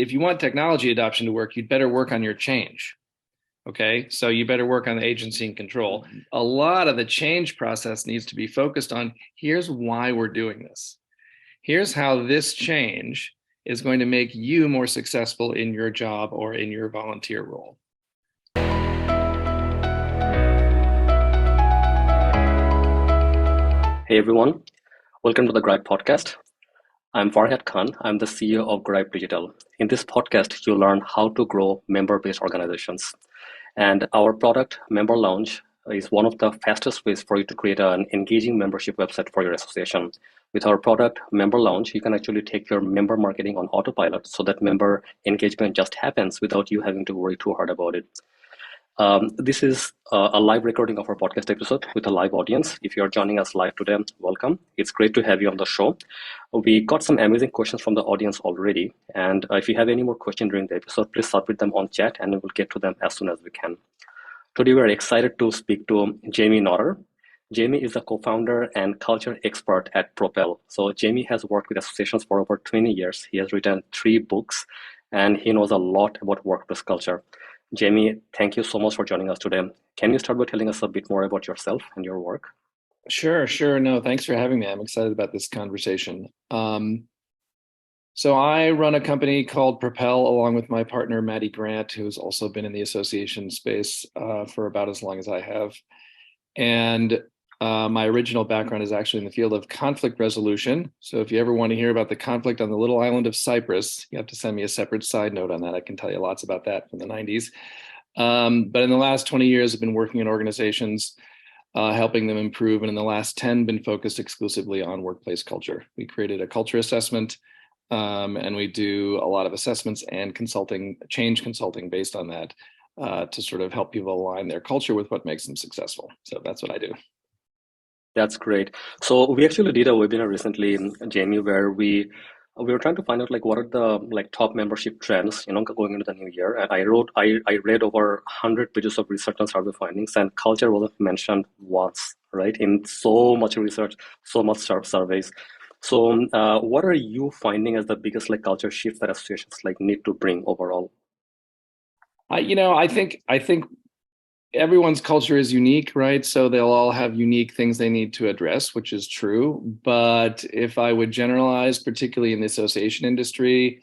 if you want technology adoption to work, you'd better work on your change. Okay, so you better work on the agency and control. A lot of the change process needs to be focused on here's why we're doing this. Here's how this change is going to make you more successful in your job or in your volunteer role. Hey everyone, welcome to the Grype podcast. I'm Farhad Khan. I'm the CEO of Grype Digital. In this podcast, you'll learn how to grow member-based organizations. And our product, Member Lounge, is one of the fastest ways for you to create an engaging membership website for your association. With our product, Member Lounge, you can actually take your member marketing on autopilot so that member engagement just happens without you having to worry too hard about it. This is a live recording of our podcast episode with a live audience. If you're joining us live today, welcome. It's great to have you on the show. We got some amazing questions from the audience already. And if you have any more questions during the episode, please submit them on chat and we'll get to them as soon as we can. Today, we're excited to speak to Jamie Notter. Jamie is the co-founder and culture expert at PROPEL. So Jamie has worked with associations for over 20 years. He has written 3 books and he knows a lot about workplace culture. Jamie, thank you so much for joining us today. Can you start by telling us a bit more about yourself and your work? Sure. No, thanks for having me. I'm excited about this conversation. So I run a company called PROPEL along with my partner, Maddie Grant, who's also been in the association space for about as long as I have. And my original background is actually in the field of conflict resolution. So if you ever want to hear about the conflict on the little island of Cyprus, you have to send me a separate side note on that. I can tell you lots about that from the 90s. But in the last 20 years, I've been working in organizations, helping them improve. And in the last 10, been focused exclusively on workplace culture. We created a culture assessment, and we do a lot of assessments and consulting, change consulting based on that, to sort of help people align their culture with what makes them successful. So that's what I do. That's great. So we actually did a webinar recently, Jamie, where we were trying to find out what are the top membership trends, going into the new year. And I read over 100 pages of research and survey findings, and culture wasn't mentioned once, right? In so much research, so much surveys. So what are you finding as the biggest culture shift that associations need to bring overall? I think everyone's culture is unique, right? So they'll all have unique things they need to address, which is true. But if I would generalize, particularly in the association industry,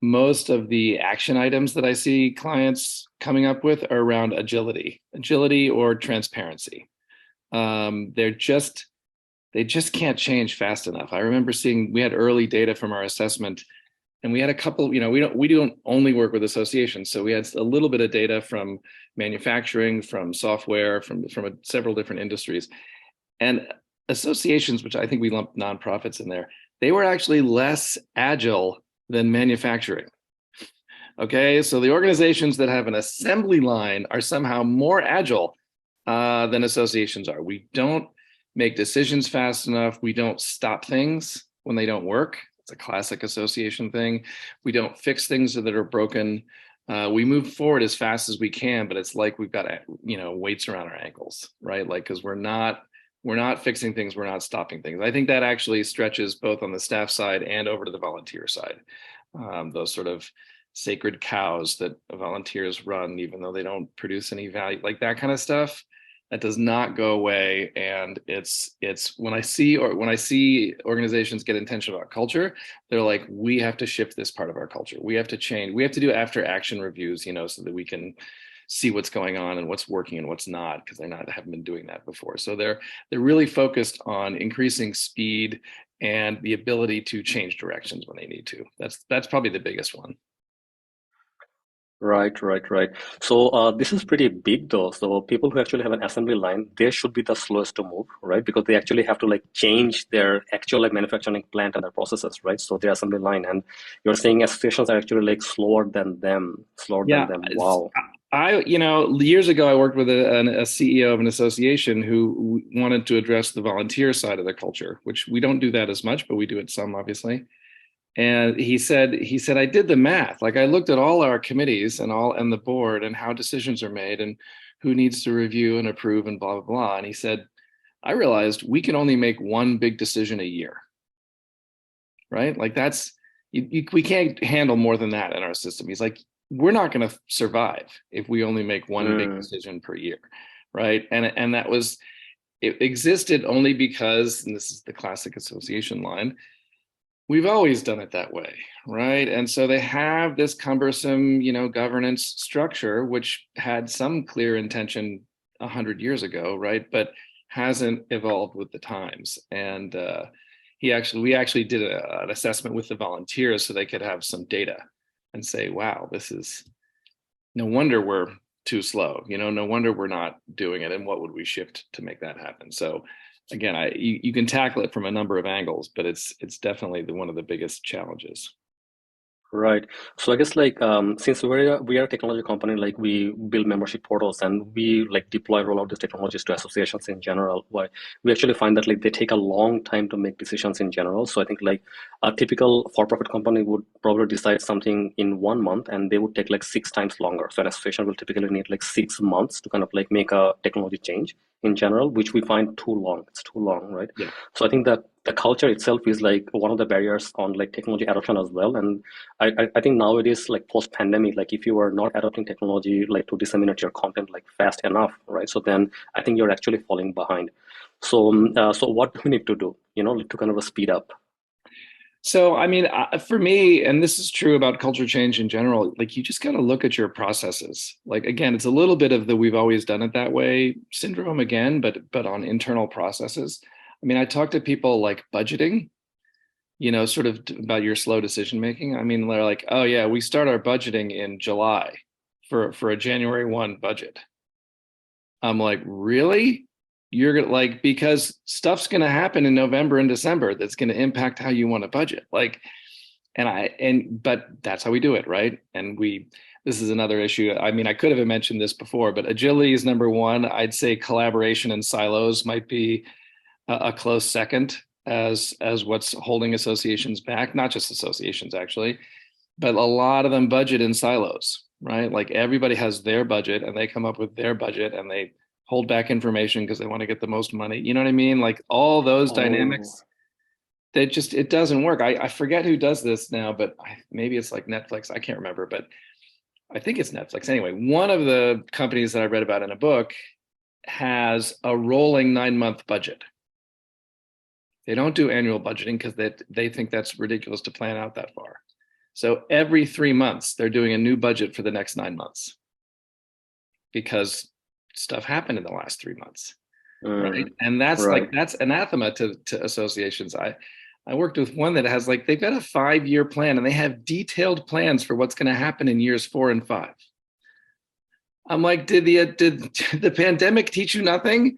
most of the action items that I see clients coming up with are around agility or transparency. They just can't change fast enough. I remember seeing, we had early data from our assessment, and we had a couple, we don't only work with associations. So we had a little bit of data from manufacturing, from software, from several different industries. And associations, which I think we lump nonprofits in there, they were actually less agile than manufacturing. Okay, so the organizations that have an assembly line are somehow more agile than associations are. We don't make decisions fast enough. We don't stop things when they don't work. It's a classic association thing. We don't fix things that are broken. We move forward as fast as we can, but it's like we've got weights around our ankles, right? Because we're not fixing things, we're not stopping things. I think that actually stretches both on the staff side and over to the volunteer side. Those sort of sacred cows that volunteers run, even though they don't produce any value, like that kind of stuff, that does not go away. And it's when I see organizations get intentional about culture, they're like, we have to shift this part of our culture. We have to change. We have to do after action reviews, so that we can see what's going on and what's working and what's not, because haven't been doing that before. So they're really focused on increasing speed and the ability to change directions when they need to. That's probably the biggest one. Right. So this is pretty big though. So people who actually have an assembly line, they should be the slowest to move, right? Because they actually have to change their actual manufacturing plant and their processes, right? So their assembly line, and you're saying associations are actually slower than them. Yeah, Wow. years ago, I worked with a CEO of an association who wanted to address the volunteer side of the culture, which we don't do that as much, but we do it some, obviously. And he said, I did the math. I looked at all our committees and the board and how decisions are made and who needs to review and approve and blah, blah, blah. And he said, I realized we can only make one big decision a year, right? we can't handle more than that in our system. He's like, we're not going to survive if we only make one big Mm. decision per year, right? And that was, it existed only because, and this is the classic association line, we've always done it that way, right? And so they have this cumbersome, governance structure, which had some clear intention 100 years ago, right? But hasn't evolved with the times. And we actually did an assessment with the volunteers so they could have some data and say, wow, this is, no wonder we're too slow, no wonder we're not doing it, and what would we shift to make that happen. So again, you can tackle it from a number of angles, but it's definitely one of the biggest challenges. Right. So I guess like since we are a technology company, like we build membership portals and we like deploy roll out these technologies to associations in general. Why we actually find that like they take a long time to make decisions in general. So I think like a typical for-profit company would probably decide something in 1 month, and they would take like 6 times longer. So an association will typically need like 6 months to kind of like make a technology change in general, which we find too long. It's too long, right? Yeah. So I think that the culture itself is like one of the barriers on like technology adoption as well. And I think nowadays, like post pandemic, like if you are not adopting technology like to disseminate your content like fast enough, right? So then I think you're actually falling behind. So what do we need to do, like, to kind of speed up? So, I mean, for me, and this is true about culture change in general, like you just got to look at your processes. Like, again, it's a little bit of the we've always done it that way syndrome again, but on internal processes. I mean, I talk to people like budgeting, sort of about your slow decision making. I mean, they're like, oh yeah, we start our budgeting in July for a January 1 budget. I'm like, really? You're gonna like, because stuff's gonna happen in November and December that's gonna impact how you want to budget. Like, but that's how we do it, right? And this is another issue. I mean, I could have mentioned this before, but agility is number one. I'd say collaboration and silos might be a close second as what's holding associations back, not just associations actually, but a lot of them budget in silos, right? Like everybody has their budget and they come up with their budget and they hold back information because they want to get the most money. You know what I mean? Like all those Oh, dynamics, it doesn't work. I forget who does this now, but maybe it's like Netflix. I can't remember, but I think it's Netflix. Anyway, one of the companies that I read about in a book has a rolling 9-month budget. They don't do annual budgeting because they think that's ridiculous to plan out that far. So every 3 months, they're doing a new budget for the next 9 months because stuff happened in the last 3 months, right? mm, And right. that's anathema to associations. I worked with one that has like they've got a 5-year plan and they have detailed plans for what's going to happen in years 4 and 5. I'm like, did the pandemic teach you nothing?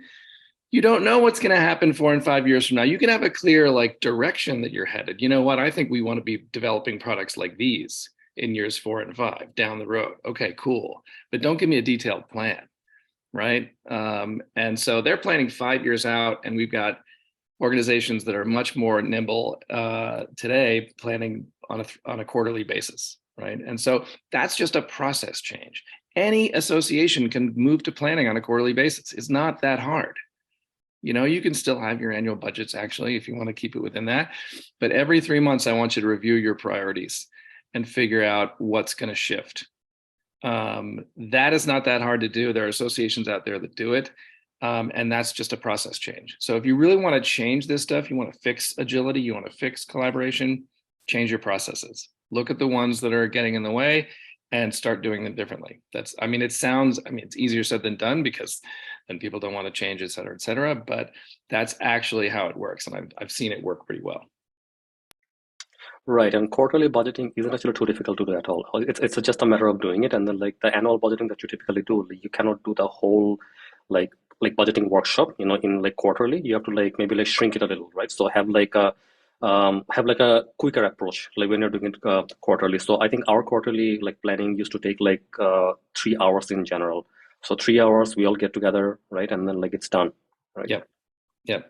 You don't know what's going to happen 4 and 5 years from now. You can have a clear like direction that you're headed. You know what? I think we want to be developing products like these in years 4 and 5 down the road. Okay, cool. But don't give me a detailed plan, right? And so they're planning 5 years out, and we've got organizations that are much more nimble today, planning on a quarterly basis, right? And so that's just a process change. Any association can move to planning on a quarterly basis. It's not that hard. You can still have your annual budgets actually if you want to keep it within that. But every 3 months, I want you to review your priorities and figure out what's going to shift. That is not that hard to do. There are associations out there that do it. And that's just a process change. So if you really want to change this stuff, you want to fix agility, you want to fix collaboration, change your processes. Look at the ones that are getting in the way and start doing them differently. It's easier said than done because then people don't want to change, et cetera. But that's actually how it works. And I've seen it work pretty well. Right, and quarterly budgeting isn't actually too difficult to do at all. It's just a matter of doing it, and then like the annual budgeting that you typically do, like, you cannot do the whole like budgeting workshop, in like quarterly. You have to like maybe like shrink it a little, right? So have like a quicker approach, like when you're doing it quarterly. So I think our quarterly like planning used to take like 3 hours in general. So 3 hours, we all get together, right, and then like it's done, right? Yep. Yep.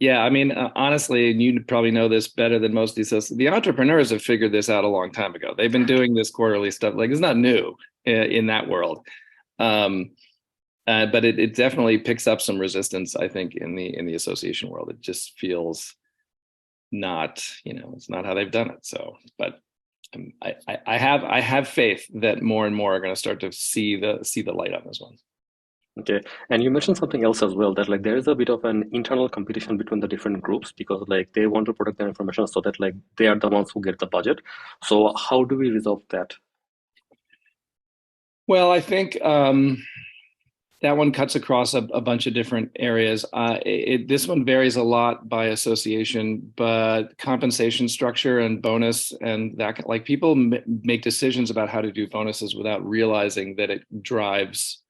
Yeah, I mean, honestly, and you probably know this better than most of these. The entrepreneurs have figured this out a long time ago. They've been doing this quarterly stuff. Like it's not new in that world, um, but it definitely picks up some resistance. I think in the association world, it just feels not, it's not how they've done it. So, but I have faith that more and more are going to start to see the light on this one. Okay, and you mentioned something else as well, that like there is a bit of an internal competition between the different groups because like they want to protect their information so that like they are the ones who get the budget. So how do we resolve that? Well, I think that one cuts across a bunch of different areas. This one varies a lot by association, but compensation structure and bonus and that, like people make decisions about how to do bonuses without realizing that it drives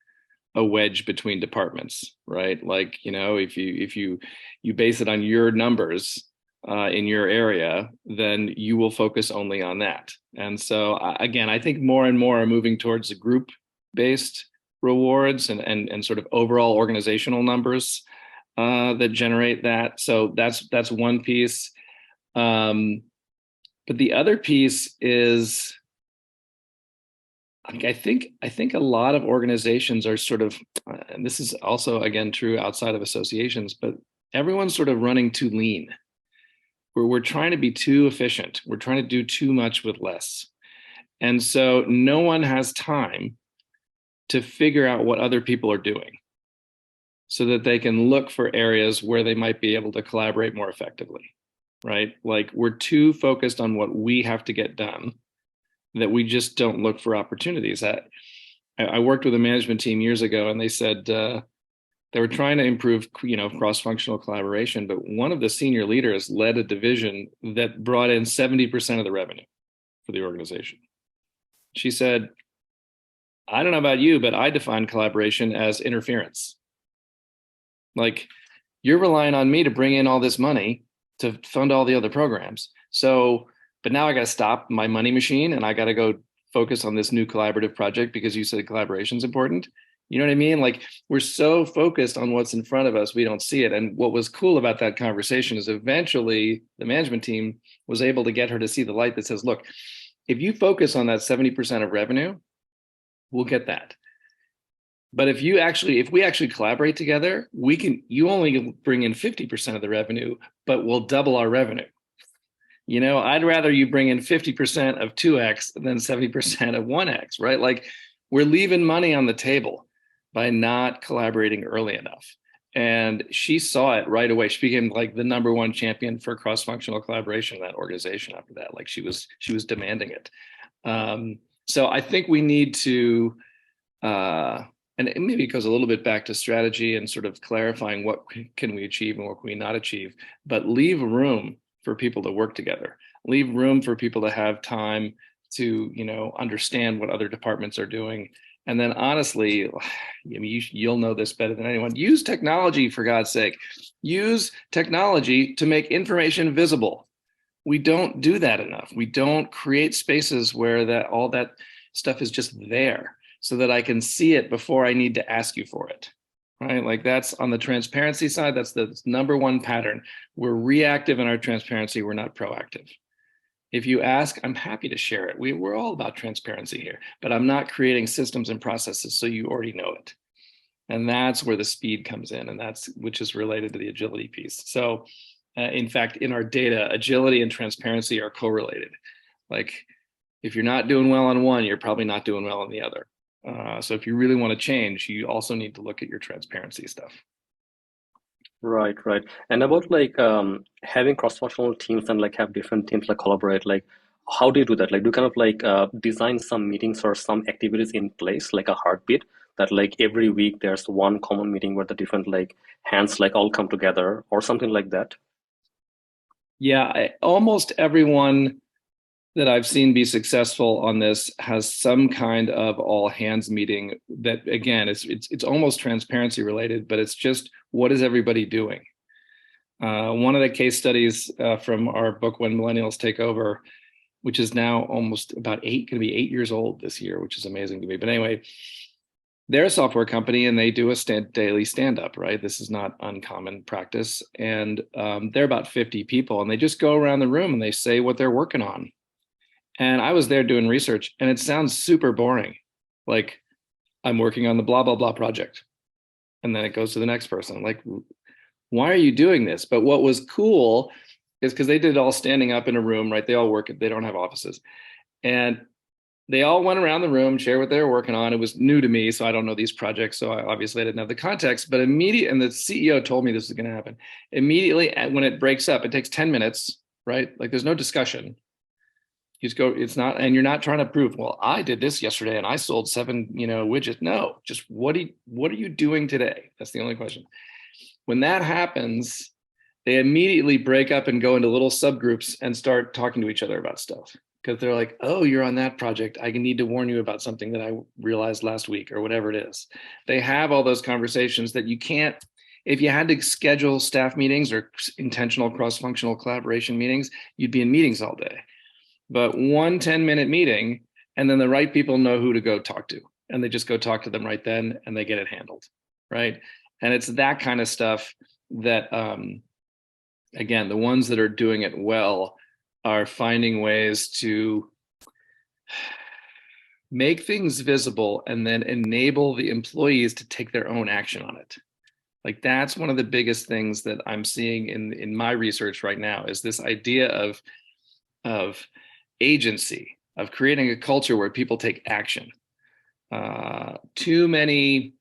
a wedge between departments, right? Like, if you base it on your numbers in your area, then you will focus only on that. And so again, I think more and more are moving towards a group based rewards and sort of overall organizational numbers that generate that. So that's one piece. But the other piece is, I think a lot of organizations are sort of, and this is also again true outside of associations, but everyone's sort of running too lean. We're trying to be too efficient. We're trying to do too much with less. And so no one has time to figure out what other people are doing so that they can look for areas where they might be able to collaborate more effectively, right? Like we're too focused on what we have to get done that we just don't look for opportunities. I worked with a management team years ago, and they said they were trying to improve, cross-functional collaboration, but one of the senior leaders led a division that brought in 70% of the revenue for the organization. She said, I don't know about you, but I define collaboration as interference. Like, you're relying on me to bring in all this money to fund all the other programs. So, but now I got to stop my money machine and I got to go focus on this new collaborative project because you said collaboration is important. You know what I mean? Like we're so focused on what's in front of us, we don't see it. And what was cool about that conversation is eventually the management team was able to get her to see the light that says, look, if you focus on that 70% of revenue, we'll get that. But if we actually collaborate together, you only bring in 50% of the revenue, but we'll double our revenue. I'd rather you bring in 50% of 2x than 70% of 1x, right? Like we're leaving money on the table by not collaborating early enough. And she saw it right away. She became like the number one champion for cross-functional collaboration in that organization after that. Like she was demanding it. So I think we need to, and maybe it goes a little bit back to strategy and sort of clarifying what can we achieve and what can we not achieve, but leave room for people to work together. Leave room for people to have time to, understand what other departments are doing. And then honestly, you'll know this better than anyone. Use technology, for God's sake. Use technology to make information visible. We don't do that enough. We don't create spaces where all that stuff is just there so that I can see it before I need to ask you for it. Right? Like that's on the transparency side, that's the number one pattern. We're reactive in our transparency, we're not proactive. If you ask, I'm happy to share it. We're all about transparency here, but I'm not creating systems and processes so you already know it. And that's where the speed comes in, and which is related to the agility piece. So in fact, in our data, agility and transparency are correlated. Like if you're not doing well on one, you're probably not doing well on the other. So if you really want to change, you also need to look at your transparency stuff. Right, right. And about like having cross-functional teams and like have different teams like collaborate, like how do you do that? Like do you kind of like design some meetings or some activities in place, like a heartbeat, that like every week there's one common meeting where the different like hands like all come together or something like that? Yeah, almost everyone that I've seen be successful on this has some kind of all hands meeting that again it's almost transparency related, but it's just what is everybody doing? One of the case studies from our book When Millennials Take Over, which is now almost about going to be 8 years old this year, which is amazing to me. But anyway, they're a software company and they do a daily stand-up, right? This is not uncommon practice. And they're about 50 people and they just go around the room and they say what they're working on. And I was there doing research and it sounds super boring. Like I'm working on the blah, blah, blah project. And then it goes to the next person. Like, why are you doing this? But what was cool is because they did it all standing up in a room, right? They all work, they don't have offices. And they all went around the room, shared what they were working on. It was new to me, so I don't know these projects. So obviously I didn't have the context, but immediately, and the CEO told me this is going to happen. Immediately when it breaks up, it takes 10 minutes, right? Like there's no discussion. You just go, it's not, and you're not trying to prove, well, I did this yesterday and I sold 7, widgets. No, just what are you doing today? That's the only question. When that happens, they immediately break up and go into little subgroups and start talking to each other about stuff because they're like, oh, you're on that project. I need to warn you about something that I realized last week or whatever it is. They have all those conversations that you can't, if you had to schedule staff meetings or intentional cross-functional collaboration meetings, you'd be in meetings all day. But one 10-minute meeting, and then the right people know who to go talk to. And they just go talk to them right then and they get it handled, right? And it's that kind of stuff that, again, the ones that are doing it well are finding ways to make things visible and then enable the employees to take their own action on it. Like that's one of the biggest things that I'm seeing in my research right now is this idea of agency, of creating a culture where people take action. Too many,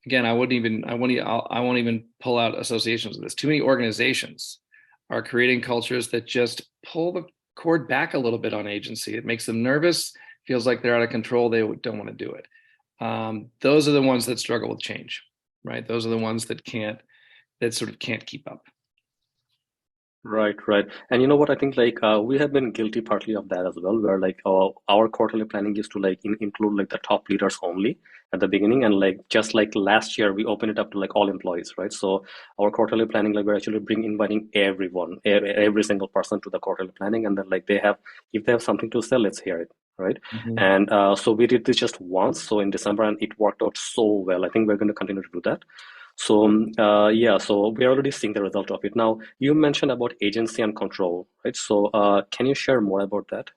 again, I won't even pull out associations with this. Too many organizations are creating cultures that just pull the cord back a little bit on agency. It makes them nervous, feels like they're out of control. They don't want to do it. Those are the ones that struggle with change, right? Those are the ones that sort of can't keep up. Right, right. And you know what? I think we have been guilty partly of that as well, where our quarterly planning used to include like the top leaders only at the beginning, and like just like last year we opened it up to like all employees, right? So our quarterly planning, like we're actually inviting everyone, every single person to the quarterly planning, and then like if they have something to sell, let's hear it, right? Mm-hmm. And so we did this just once, so in December, and it worked out so well. I think we're going to continue to do that. So yeah, so we're already seeing the result of it. Now, you mentioned about agency and control, right? So can you share more about that?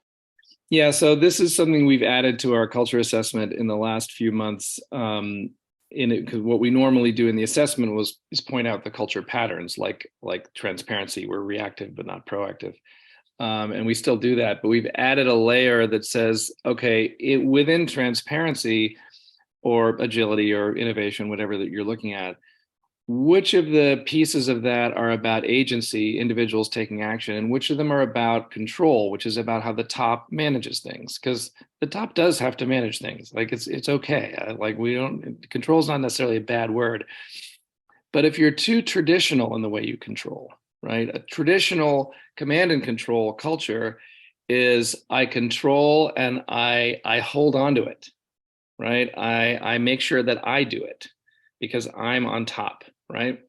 Yeah, so this is something we've added to our culture assessment in the last few months. In it, because what we normally do in the assessment is point out the culture patterns, like transparency. We're reactive but not proactive, and we still do that. But we've added a layer that says, okay, within transparency or agility or innovation, whatever that you're looking at, which of the pieces of that are about agency, individuals taking action, and which of them are about control, which is about how the top manages things? Because the top does have to manage things. Like it's okay. Like we don't, control is not necessarily a bad word. But if you're too traditional in the way you control, right? A traditional command and control culture is I control and I hold on to it, right? I make sure that I do it because I'm on top, right?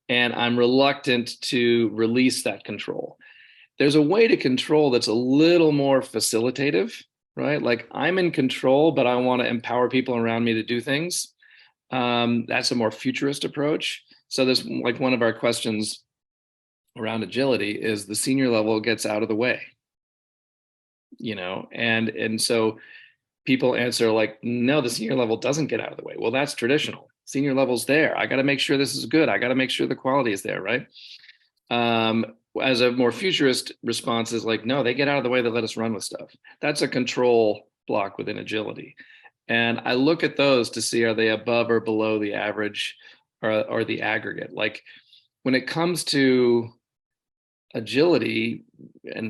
And I'm reluctant to release that control. There's a way to control that's a little more facilitative, right? Like I'm in control, but I want to empower people around me to do things. That's a more futurist approach. So this, like one of our questions around agility is the senior level gets out of the way, and so people answer like, no, the senior level doesn't get out of the way. Well, that's traditional. Senior level's there. I got to make sure this is good. I got to make sure the quality is there, right? As a more futurist response is like, no, they get out of the way. They let us run with stuff. That's a control block within agility. And I look at those to see, are they above or below the average or the aggregate? Like when it comes to agility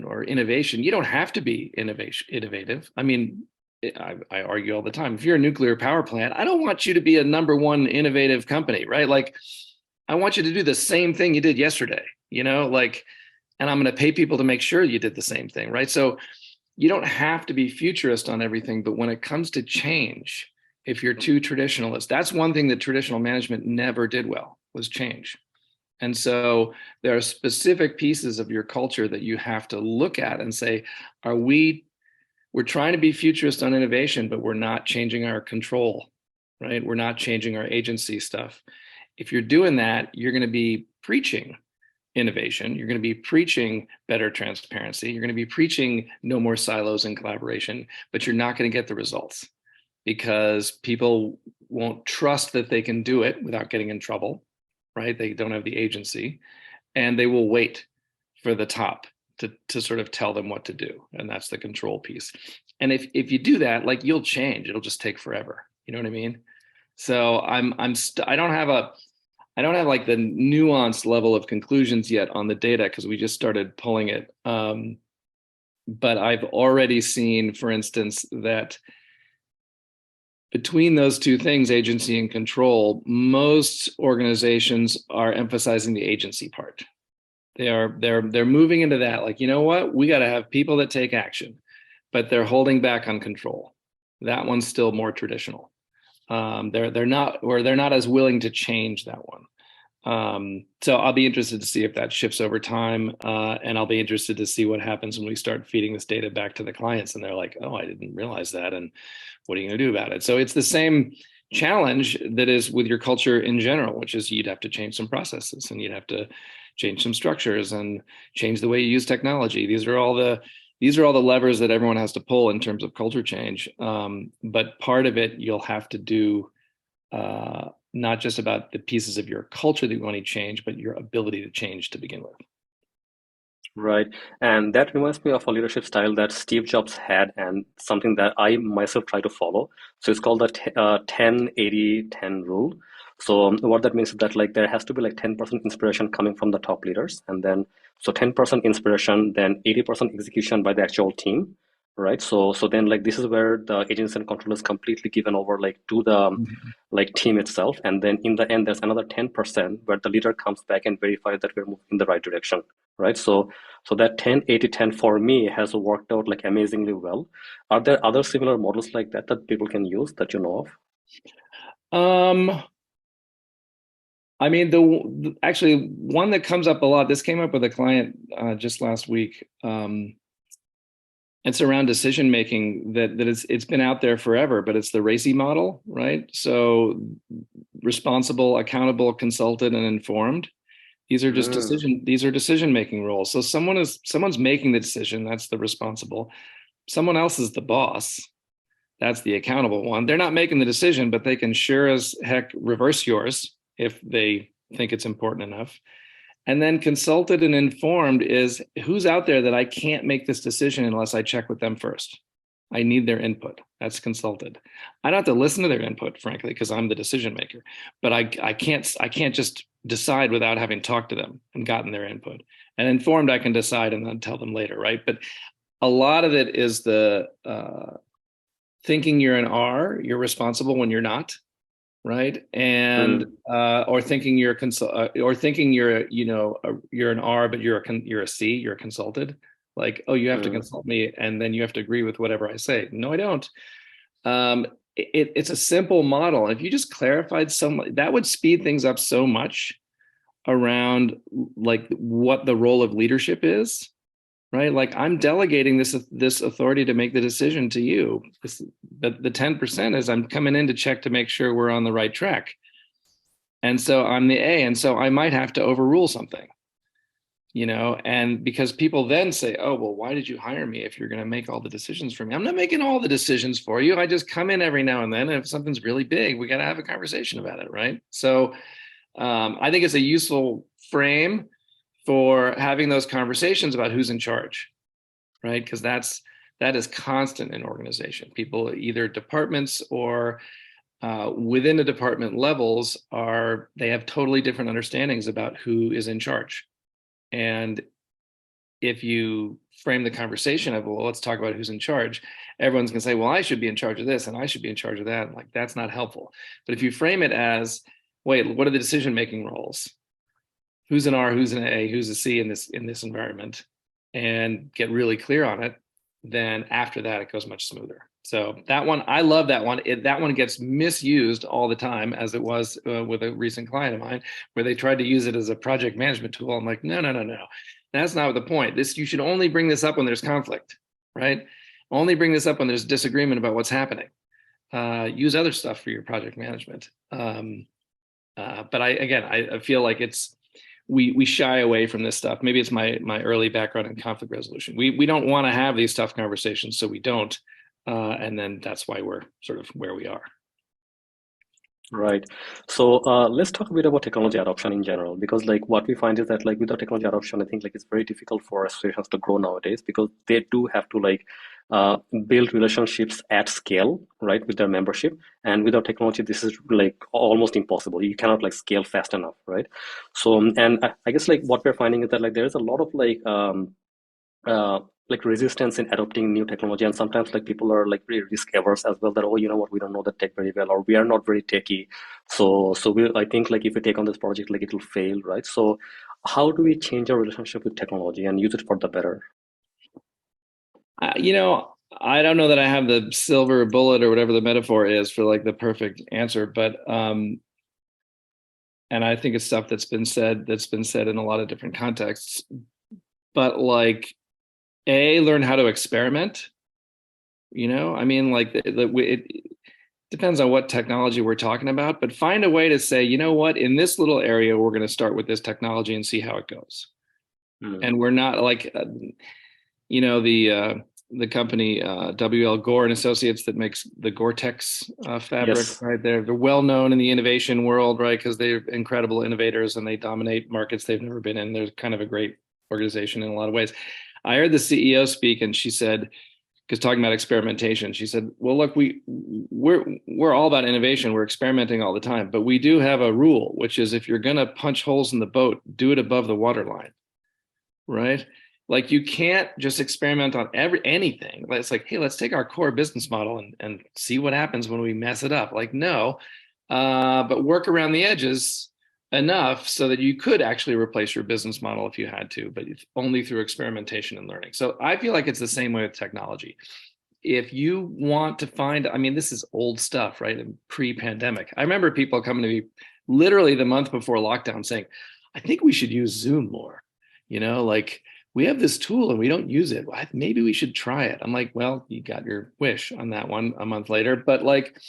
or innovation, you don't have to be innovative. I mean, I argue all the time, if you're a nuclear power plant, I don't want you to be a number one innovative company, right? Like I want you to do the same thing you did yesterday, like, and I'm going to pay people to make sure you did the same thing, right? So you don't have to be futurist on everything, but when it comes to change, if you're too traditionalist, that's one thing that traditional management never did well, was change. And so there are specific pieces of your culture that you have to look at and say, we're trying to be futurist on innovation, but we're not changing our control, right? We're not changing our agency stuff. If you're doing that, you're going to be preaching innovation. You're going to be preaching better transparency. You're going to be preaching no more silos and collaboration, but you're not going to get the results because people won't trust that they can do it without getting in trouble, right? They don't have the agency, and they will wait for the top to sort of tell them what to do. And that's the control piece. And if you do that, like, you'll change. It'll just take forever. You know what I mean? So I don't have like the nuanced level of conclusions yet on the data because we just started pulling it. But I've already seen, for instance, that between those two things, agency and control, most organizations are emphasizing the agency part. They're moving into that, like, you know what, we got to have people that take action, but they're holding back on control. That one's still more traditional. They're not as willing to change that one. So I'll be interested to see if that shifts over time, and I'll be interested to see what happens when we start feeding this data back to the clients, and they're like, "Oh, I didn't realize that," and what are you going to do about it? So it's the same challenge that is with your culture in general, which is you'd have to change some processes, and you'd have to change some structures, and change the way you use technology. These are all the levers that everyone has to pull in terms of culture change. But part of it you'll have to do. Not just about the pieces of your culture that you want to change, but your ability to change to begin with. Right. And that reminds me of a leadership style that Steve Jobs had, and something that I myself try to follow. So it's called the 10-80-10 rule. So what that means is that, like, there has to be like 10% inspiration coming from the top leaders, and then so 10% inspiration, then 80% execution by the actual team. Right. So then, like, this is where the agency and control is completely given over, like, to the Mhm. like team itself. And then in the end, there's another 10% where the leader comes back and verifies that we're moving in the right direction. Right. So that 10-80-10 for me has worked out like amazingly well. Are there other similar models like that that people can use that you know of? Um, I mean, actually one that comes up a lot. This came up with a client just last week. It's around decision making that it's been out there forever, but it's the RACI model, right? So responsible, accountable, consulted, and informed. Mm, These are decision making roles. So someone's making the decision, that's the responsible. Someone else is the boss, that's the accountable one. They're not making the decision, but they can sure as heck reverse yours if they think it's important enough. And then consulted and informed is who's out there that I can't make this decision unless I check with them first. I need their input. That's consulted. I don't have to listen to their input, frankly, because I'm the decision maker. But I can't just decide without having talked to them and gotten their input. And informed, I can decide and then tell them later, right? But a lot of it is the thinking you're an R, you're responsible when you're not, right? And mm, or thinking you're or thinking you're you're an R, but you're a C, you're consulted. Like, oh, you have to mm, consult me, and then you have to agree with whatever I say. No, I don't. It's a simple model. If you just clarified that would speed things up so much around like what the role of leadership is, right? Like, I'm delegating this authority to make the decision to you. The 10% is I'm coming in to check to make sure we're on the right track. And so I'm the A, and so I might have to overrule something, and because people then say, oh, well, why did you hire me if you're going to make all the decisions for me? I'm not making all the decisions for you. I just come in every now and then. And if something's really big, we got to have a conversation about it, right? So I think it's a useful frame for having those conversations about who's in charge, right? Because that is constant in organization. People, either departments or within the department levels, they have totally different understandings about who is in charge. And if you frame the conversation of, well, let's talk about who's in charge, everyone's going to say, well, I should be in charge of this and I should be in charge of that. Like, that's not helpful. But if you frame it as, wait, what are the decision making roles? Who's an R, who's an A, who's a C in this environment, and get really clear on it, then after that it goes much smoother. So that one, I love that one. That one gets misused all the time, as it was with a recent client of mine, where they tried to use it as a project management tool. I'm like, no, no, no, no, that's not the point. You should only bring this up when there's conflict, right? Only bring this up when there's disagreement about what's happening. Use other stuff for your project management. But I feel like we shy away from this stuff. Maybe it's my early background in conflict resolution. We don't want to have these tough conversations, so we don't. And then that's why we're sort of where we are. Right. So let's talk a bit about technology adoption in general, because like what we find is that like without technology adoption, I think like it's very difficult for associations to grow nowadays because they do have to like uh, build relationships at scale, right, with their membership. And without technology, this is like almost impossible. You cannot like scale fast enough, right? So and I guess like what we're finding is that like there is a lot of uh, like resistance in adopting new technology, and sometimes like people are like very risk averse as well, that oh, you know what, we don't know the tech very well, or we are not very techy, so we, I think like if we take on this project, like it will fail, right? So how do we change our relationship with technology and use it for the better? I don't know that I have the silver bullet or whatever the metaphor is for like the perfect answer, but and I think it's stuff that's been said in a lot of different contexts. But like, learn how to experiment. I mean, like it depends on what technology we're talking about, but find a way to say, you know what, in this little area, we're going to start with this technology and see how it goes. Hmm. And we're not like, you know, the company WL Gore and Associates that makes the Gore-Tex fabric, Yes. right? They're well known in the innovation world, right? Because they're incredible innovators and they dominate markets they've never been in. They're kind of a great organization in a lot of ways. I heard the CEO speak, and she said, because talking about experimentation, she said, "Well, look, we're all about innovation. We're experimenting all the time, but we do have a rule, which is if you're going to punch holes in the boat, do it above the waterline, right? Like you can't just experiment on anything. It's like, hey, let's take our core business model and see what happens when we mess it up. Like, no, but work around the edges enough so that you could actually replace your business model if you had to, but only through experimentation and learning. So I feel like it's the same way with technology. If you want to find, I mean, this is old stuff, right? Pre-pandemic. I remember people coming to me literally the month before lockdown saying, I think we should use Zoom more. Like we have this tool and we don't use it. Maybe we should try it. I'm like, well, you got your wish on that one a month later, but like,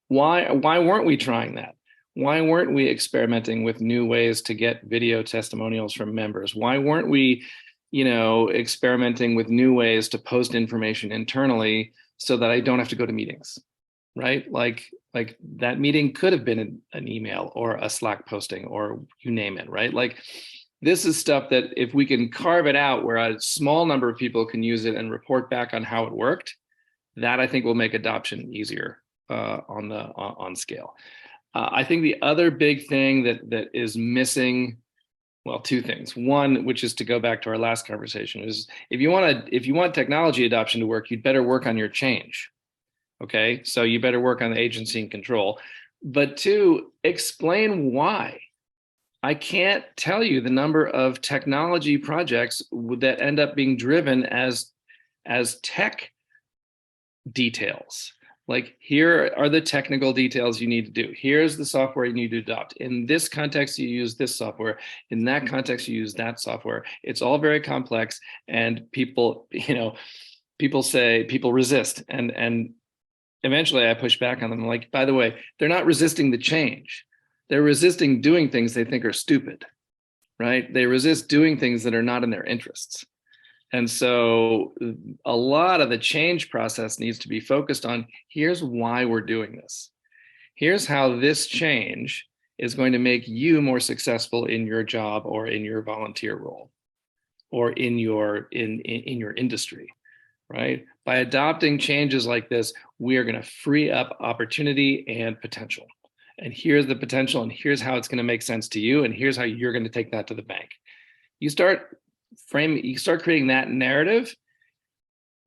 why weren't we trying that? Why weren't we experimenting with new ways to get video testimonials from members? Why weren't we, experimenting with new ways to post information internally so that I don't have to go to meetings, right? Like that meeting could have been an email or a Slack posting or you name it, right? Like this is stuff that if we can carve it out where a small number of people can use it and report back on how it worked, that I think will make adoption easier on scale. I think the other big thing that is missing, well, two things. One, which is to go back to our last conversation, is if you want technology adoption to work, you'd better work on your change. Okay, so you better work on the agency and control. But two, explain why. I can't tell you the number of technology projects that end up being driven as tech details. Like, here are the technical details you need to do. Here's the software you need to adopt. In this context, you use this software. In that context, you use that software. It's all very complex, and people resist, and eventually I push back on them. I'm like, by the way, they're not resisting the change. They're resisting doing things they think are stupid, right? They resist doing things that are not in their interests. And so a lot of the change process needs to be focused on here's why we're doing this. Here's how this change is going to make you more successful in your job or in your volunteer role or in your industry, right? By adopting changes like this, we are going to free up opportunity and potential. And here's the potential, and here's how it's going to make sense to you, and here's how you're going to take that to the bank. You start creating that narrative.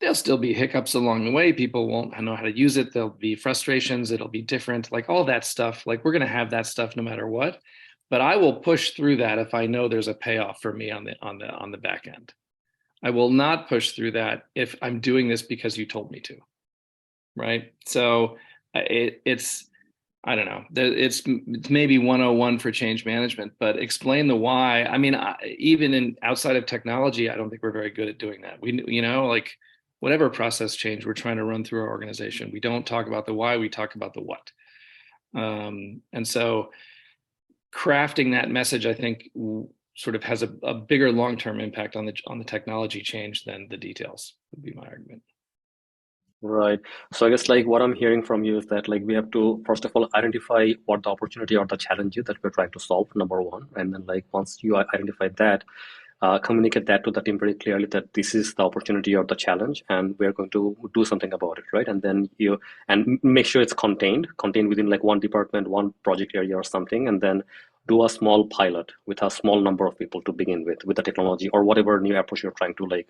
There'll still be hiccups along the way. People won't know how to use it. There'll be frustrations. It'll be different, like all that stuff. Like we're going to have that stuff no matter what. But I will push through that if I know there's a payoff for me on the back end. I will not push through that if I'm doing this because you told me to, right? So it's I don't know. It's maybe 101 for change management, but explain the why. I mean, even in outside of technology, I don't think we're very good at doing that. Like whatever process change we're trying to run through our organization, we don't talk about the why, we talk about the what. And so crafting that message, I think, sort of has a bigger long-term impact on the technology change than the details, would be my argument. Right. So I guess like what I'm hearing from you is that like we have to first of all identify what the opportunity or the challenge is that we're trying to solve, number one. And then like once you identify that, communicate that to the team very clearly that this is the opportunity or the challenge and we're going to do something about it, right? And then you make sure it's contained within like one department, one project area or something, and then do a small pilot with a small number of people to begin with the technology or whatever new approach you're trying to like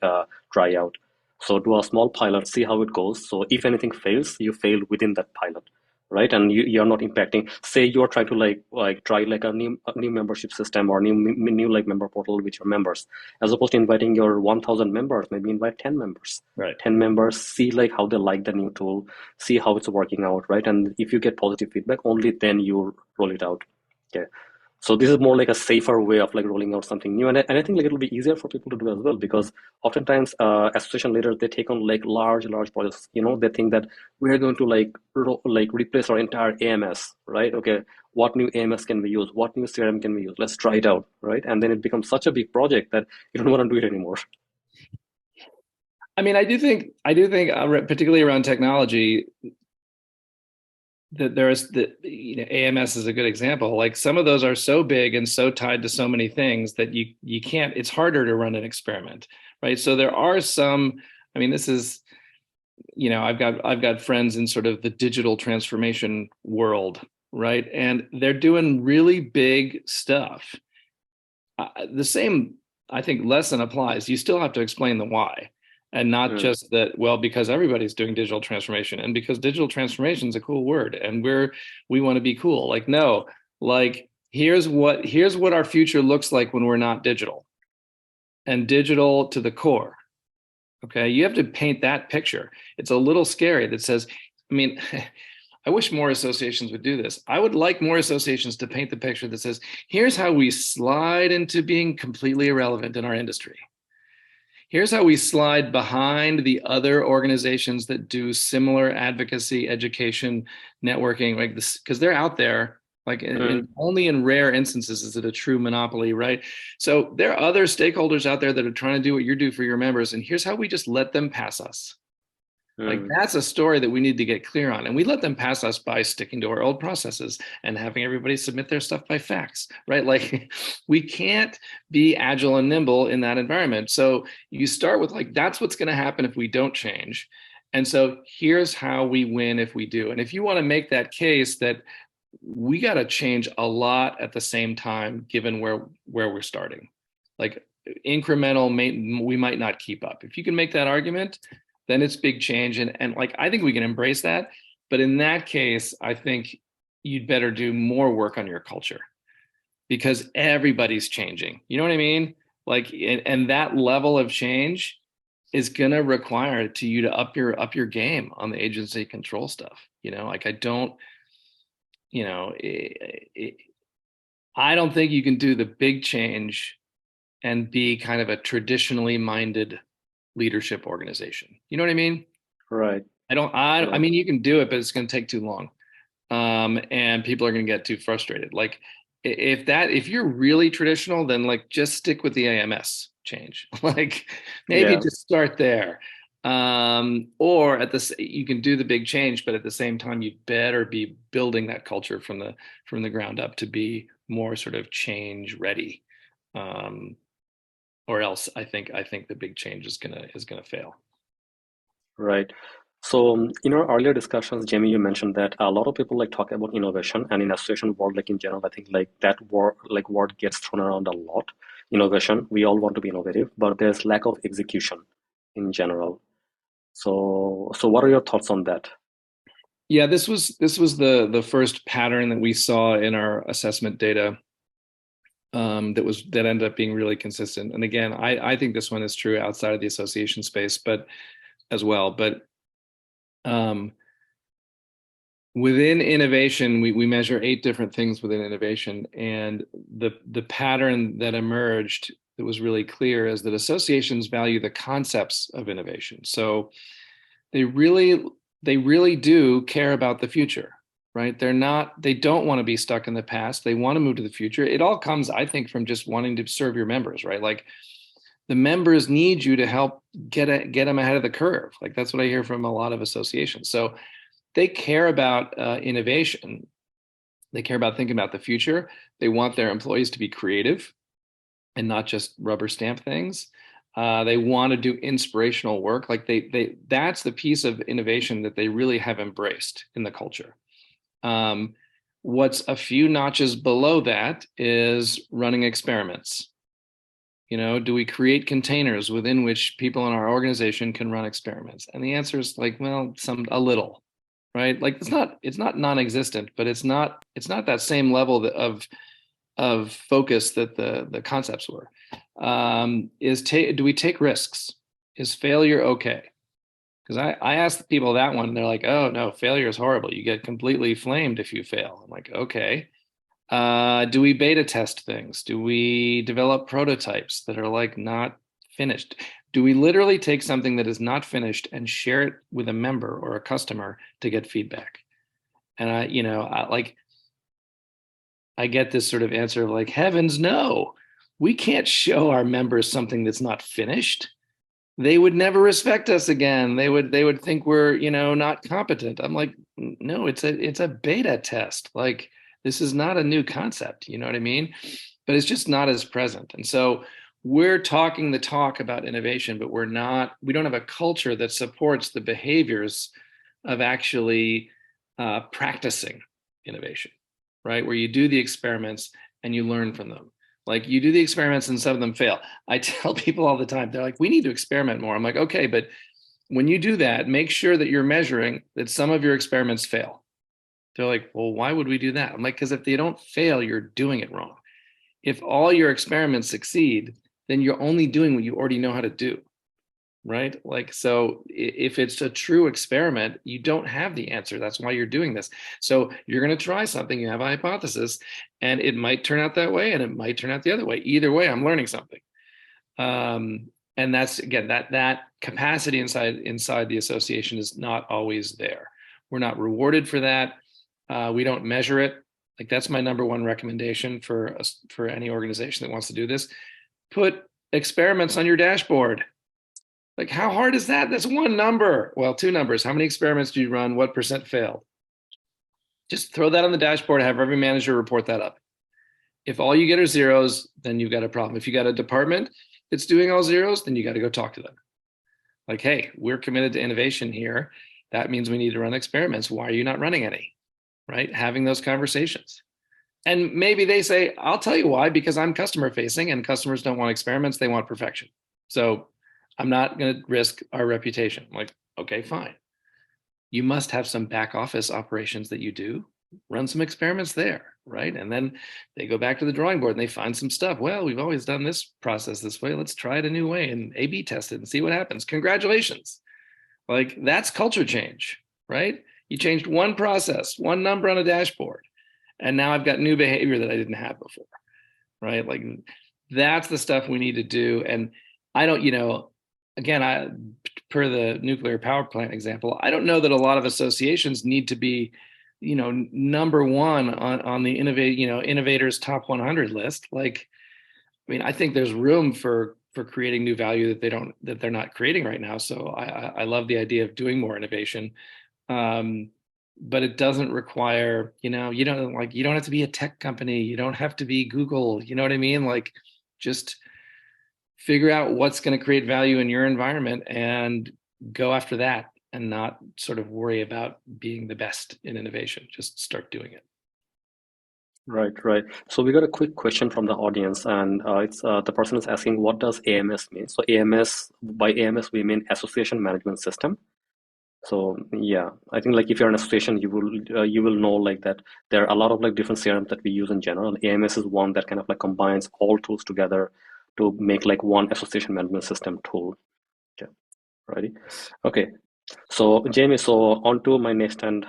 try out. So do a small pilot, see how it goes. So if anything fails, you fail within that pilot, right? And you're not impacting. Say you're trying to like try like a new membership system or new like member portal with your members, as opposed to inviting your 1,000 members, maybe invite 10 members. Right. 10 members, see like how they like the new tool, see how it's working out, right? And if you get positive feedback, only then you roll it out. Okay. So this is more like a safer way of like rolling out something new, and I think like it'll be easier for people to do as well because oftentimes association leaders they take on like large projects. You know, they think that we're going to like replace our entire AMS, right? Okay, what new AMS can we use? What new CRM can we use? Let's try it out, right? And then it becomes such a big project that you don't want to do it anymore. I mean, I do think, particularly around technology, that there's AMS is a good example. Like some of those are so big and so tied to so many things that you can't. It's harder to run an experiment, right? So there are some. I mean, this is I've got friends in sort of the digital transformation world, right? And they're doing really big stuff. The same, I think, lesson applies. You still have to explain the why, and not Mm, just that, well, because everybody's doing digital transformation and because digital transformation is a cool word and we want to be cool. Like, no, like here's what our future looks like when we're not digital, and digital to the core. Okay. You have to paint that picture. It's a little scary that says, I mean, I wish more associations would do this. I would like more associations to paint the picture that says, here's how we slide into being completely irrelevant in our industry. Here's how we slide behind the other organizations that do similar advocacy, education, networking, like this, because they're out there. Like mm, only in rare instances is it a true monopoly, right? So there are other stakeholders out there that are trying to do what you do for your members, and here's how we just let them pass us. Like mm. that's a story that we need to get clear on. And we let them pass us by sticking to our old processes and having everybody submit their stuff by fax, right? Like we can't be agile and nimble in that environment. So you start with like, that's what's going to happen if we don't change. And so here's how we win if we do. And if you want to make that case that we got to change a lot at the same time, given where we're starting, like incremental, we might not keep up. If you can make that argument, then it's big change. And like, I think we can embrace that. But in that case, I think you'd better do more work on your culture because everybody's changing. You know what I mean? Like, and that level of change is going to require to you to up your game on the agency control stuff. Like I don't, I don't think you can do the big change and be kind of a traditionally minded leadership organization. You know what I mean? Right. I don't. I Yeah. mean, you can do it, but it's going to take too long, and people are going to get too frustrated. Like, if you're really traditional, then like just stick with the AMS change. Like, maybe Yeah. just start there, or you can do the big change, but at the same time, you better be building that culture from the ground up to be more sort of change ready, or else I think the big change is gonna fail. Right. So, in our earlier discussions, Jamie, you mentioned that a lot of people like talk about innovation, and in association world, like in general, I think like that word gets thrown around a lot. Innovation, we all want to be innovative, but there's lack of execution in general. So what are your thoughts on that? Yeah, this was the first pattern that we saw in our assessment data, that ended up being really consistent. And again, I think this one is true outside of the association space, but as well. But um, within innovation, we measure 8 different things within innovation, and the pattern that emerged that was really clear is that associations value the concepts of innovation. So they really they really do care about the future, right? They don't want to be stuck in the past. They want to move to the future. It all comes, I think, from just wanting to serve your members, right? Like the members need you to help get them ahead of the curve. Like that's what I hear from a lot of associations. So they care about innovation. They care about thinking about the future. They want their employees to be creative and not just rubber stamp things. They want to do inspirational work. Like that's the piece of innovation that they really have embraced in the culture. Um, what's a few notches below that is running experiments. Do we create containers within which people in our organization can run experiments? And the answer is like, well, a little, right? Like it's not non-existent, but it's not that same level of focus that the concepts were. Do we take risks? Is failure okay? Because I asked people that one, and they're like, oh no, failure is horrible. You get completely flamed if you fail. I'm like, okay. Do we beta test things? Do we develop prototypes that are like not finished? Do we literally take something that is not finished and share it with a member or a customer to get feedback? And I get this sort of answer of like, heavens no, we can't show our members something that's not finished. They would never respect us again. They would think we're, not competent. I'm like, no, it's a beta test. Like this is not a new concept, you know what I mean? But it's just not as present. And so we're talking the talk about innovation, but we don't have a culture that supports the behaviors of actually practicing innovation, right? Where you do the experiments and you learn from them. Like you do the experiments and some of them fail. I tell people all the time, they're like, we need to experiment more. I'm like, okay, but when you do that, make sure that you're measuring that some of your experiments fail. They're like, well, why would we do that? I'm like, because if they don't fail, you're doing it wrong. If all your experiments succeed, then you're only doing what you already know how to do, right? Like, so if it's a true experiment, you don't have the answer. That's why you're doing this. So you're going to try something, you have a hypothesis, and it might turn out that way and it might turn out the other way. Either way, I'm learning something. And that's, again, that capacity inside the association is not always there. We're not rewarded for that. We don't measure it. Like that's my number one recommendation for any organization that wants to do this. Put experiments on your dashboard. Like, how hard is that? That's one number. Well, two numbers. How many experiments do you run? What percent failed? Just throw that on the dashboard, have every manager report that up. If all you get are zeros, then you've got a problem. If you got a department that's doing all zeros, then you got to go talk to them. Like, hey, we're committed to innovation here. That means we need to run experiments. Why are you not running any? Right? Having those conversations. And maybe they say, I'll tell you why, because I'm customer facing and customers don't want experiments, they want perfection. So I'm not going to risk our reputation. I'm like, okay, fine. You must have some back office operations that you do. Run some experiments there, right? And then they go back to the drawing board and they find some stuff. Well, we've always done this process this way. Let's try it a new way and A/B test it and see what happens. Congratulations. Like that's culture change, right? You changed one process, one number on a dashboard, and now I've got new behavior that I didn't have before, right? Like that's the stuff we need to do. And I don't, again, per the nuclear power plant example, I don't know that a lot of associations need to be, number one on the innovators top 100 list. Like, I mean, I think there's room for creating new value that they're not creating right now. So I love the idea of doing more innovation. But it doesn't require, you don't have to be a tech company. You don't have to be Google, you know what I mean? Like just figure out what's going to create value in your environment and go after that and not sort of worry about being the best in innovation. Just start doing it. Right, right. So we got a quick question from the audience, and it's the person is asking, what does AMS mean? So by AMS, we mean Association Management System. So yeah, I think like if you're an association, you will know like that there are a lot of like different CRMs that we use in general. AMS is one that kind of like combines all tools together to make like one association management system tool. Okay, ready? Okay. So Jamie, so on to my next and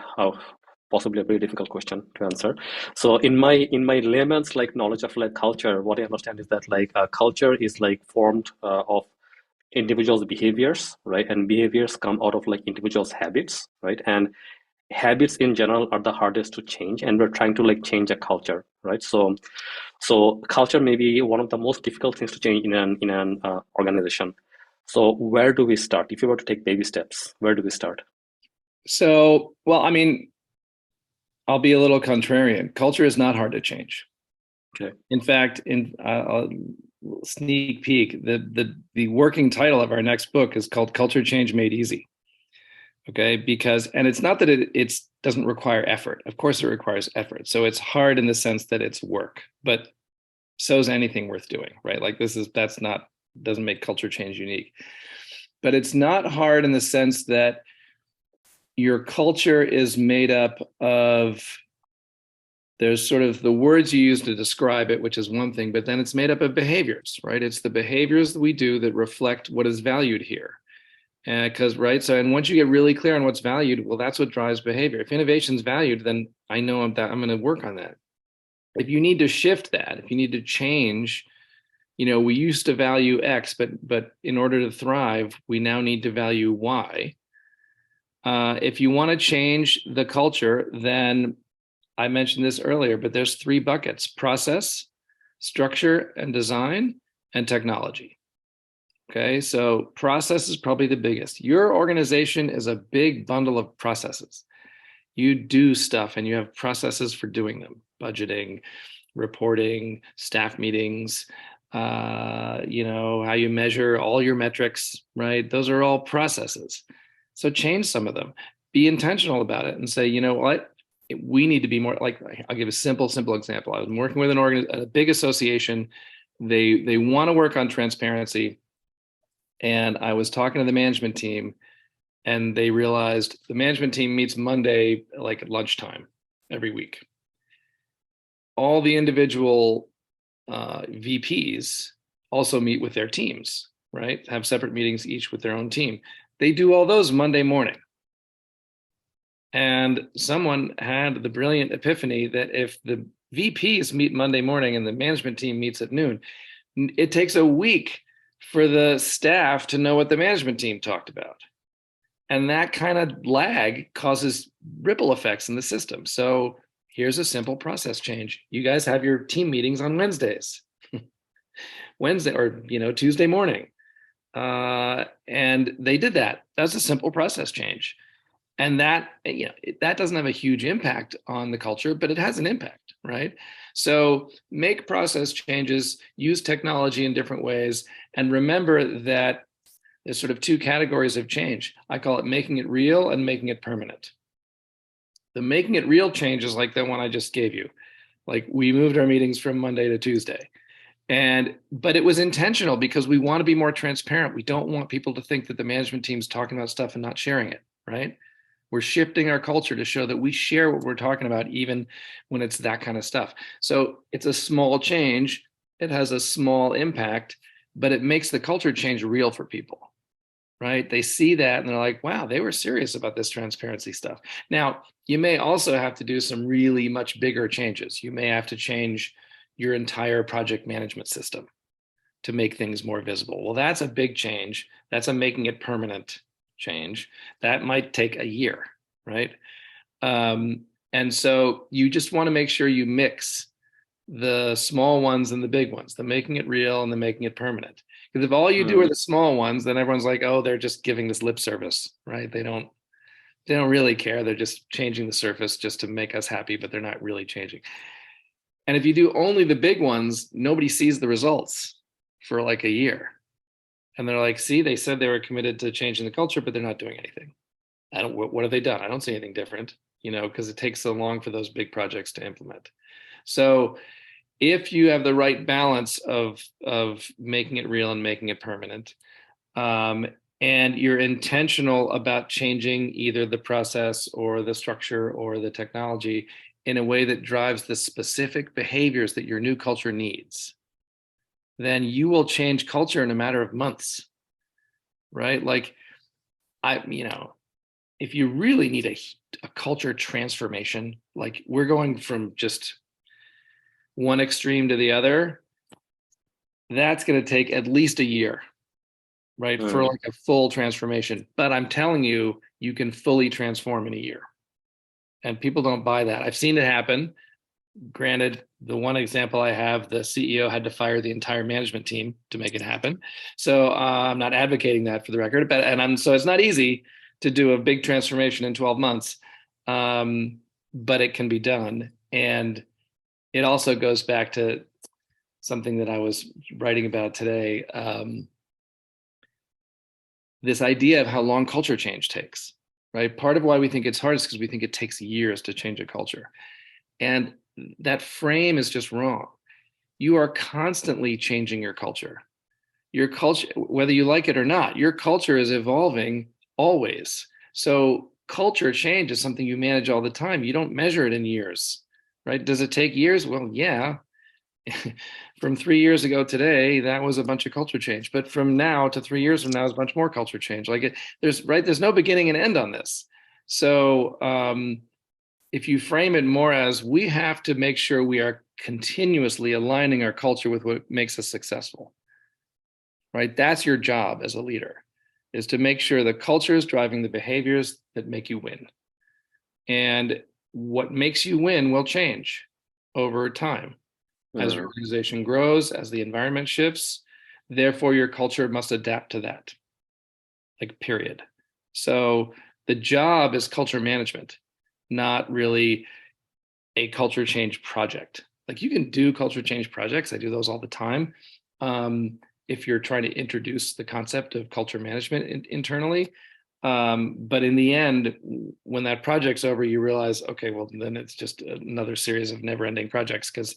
possibly a very difficult question to answer. So in my layman's like knowledge of like culture, what I understand is that like culture is like formed of individuals' behaviors, right? And behaviors come out of like individuals' habits, right? And habits in general are the hardest to change, and we're trying to like change a culture, right? So culture may be one of the most difficult things to change in an organization. So where do we start? If you were to take baby steps, where do we start? So, well, I mean, I'll be a little contrarian. Culture is not hard to change. Okay. In fact, sneak peek, the working title of our next book is called Culture Change Made Easy. Okay, because and it's not that it doesn't require effort. Of course, it requires effort. So it's hard in the sense that it's work, but so is anything worth doing, right? Like that's not doesn't make culture change unique. But it's not hard in the sense that your culture is made up of there's sort of the words you use to describe it, which is one thing, but then it's made up of behaviors, right? It's the behaviors that we do that reflect what is valued here. Because, right, so, and once you get really clear on what's valued, well, that's what drives behavior. If innovation is valued, then I know I'm going to work on that. If you need to shift that, if you need to change, we used to value X, but in order to thrive, we now need to value Y. If you want to change the culture, then I mentioned this earlier, but there's three buckets: process, structure and design, and technology. Okay, so process is probably the biggest. Your organization is a big bundle of processes. You do stuff and you have processes for doing them: budgeting, reporting, staff meetings, how you measure all your metrics, right? Those are all processes. So change some of them. Be intentional about it and say, you know what? We need to be more like, I'll give a simple example. I was working with a big association. They want to work on transparency. And I was talking to the management team, and they realized the management team meets Monday, like at lunchtime every week. All the individual VPs also meet with their teams, right? Have separate meetings each with their own team. They do all those Monday morning. And someone had the brilliant epiphany that if the VPs meet Monday morning and the management team meets at noon, it takes a week for the staff to know what the management team talked about. And that kind of lag causes ripple effects in the system. So here's a simple process change. You guys have your team meetings on Wednesdays, Wednesday or Tuesday morning. And they did that. That's a simple process change. And that that doesn't have a huge impact on the culture, but it has an impact, right? So make process changes, use technology in different ways, and remember that there's sort of two categories of change. I call it making it real and making it permanent. The making it real change is like the one I just gave you. Like, we moved our meetings from Monday to Tuesday. But it was intentional because we want to be more transparent. We don't want people to think that the management team's talking about stuff and not sharing it, right? We're shifting our culture to show that we share what we're talking about, even when it's that kind of stuff. So it's a small change. It has a small impact, but it makes the culture change real for people, right? They see that and they're like, wow, they were serious about this transparency stuff. Now, you may also have to do some really much bigger changes. You may have to change your entire project management system to make things more visible. Well, that's a big change. That's a making it permanent change. That might take a year, right? And so you just want to make sure you mix the small ones and the big ones, the making it real and the making it permanent. Because if all you do are the small ones, then everyone's like, oh, they're just giving this lip service, right? They don't really care. They're just changing the surface just to make us happy, but they're not really changing. And if you do only the big ones, nobody sees the results for like a year. And they're like, see, they said they were committed to changing the culture, but they're not doing anything. What have they done? I don't see anything different, because it takes so long for those big projects to implement. So if you have the right balance of making it real and making it permanent, and you're intentional about changing either the process or the structure or the technology in a way that drives the specific behaviors that your new culture needs, then you will change culture in a matter of months, right? Like, if you really need a culture transformation, like we're going from just one extreme to the other, that's going to take at least a year, right? For like a full transformation. But I'm telling you, you can fully transform in a year. and people don't buy that. I've seen it happen. Granted, the one example I have, the CEO had to fire the entire management team to make it happen. So I'm not advocating that for the record, but so it's not easy to do a big transformation in 12 months, but it can be done. And it also goes back to something that I was writing about today. This idea of how long culture change takes, right? Part of why we think it's hard is because we think it takes years to change a culture. And that frame is just wrong. You are constantly changing your culture. Your culture, whether you like it or not, your culture is evolving always. So culture change is something you manage all the time. You don't measure it in years, right? Does it take years? Well, yeah. From 3 years ago today, that was a bunch of culture change. But from now to 3 years from now is a bunch more culture change. There's no beginning and end on this. So if you frame it more as we have to make sure we are continuously aligning our culture with what makes us successful, right? That's your job as a leader, is to make sure the culture is driving the behaviors that make you win. And what makes you win will change over time as your organization grows, as the environment shifts. Therefore, your culture must adapt to that, like, period. So the job is culture management, not really a culture change project. Like, you can do culture change projects. I do those all the time. If you're trying to introduce the concept of culture management internally. But in the end, when that project's over, you realize, okay, well, then it's just another series of never-ending projects, because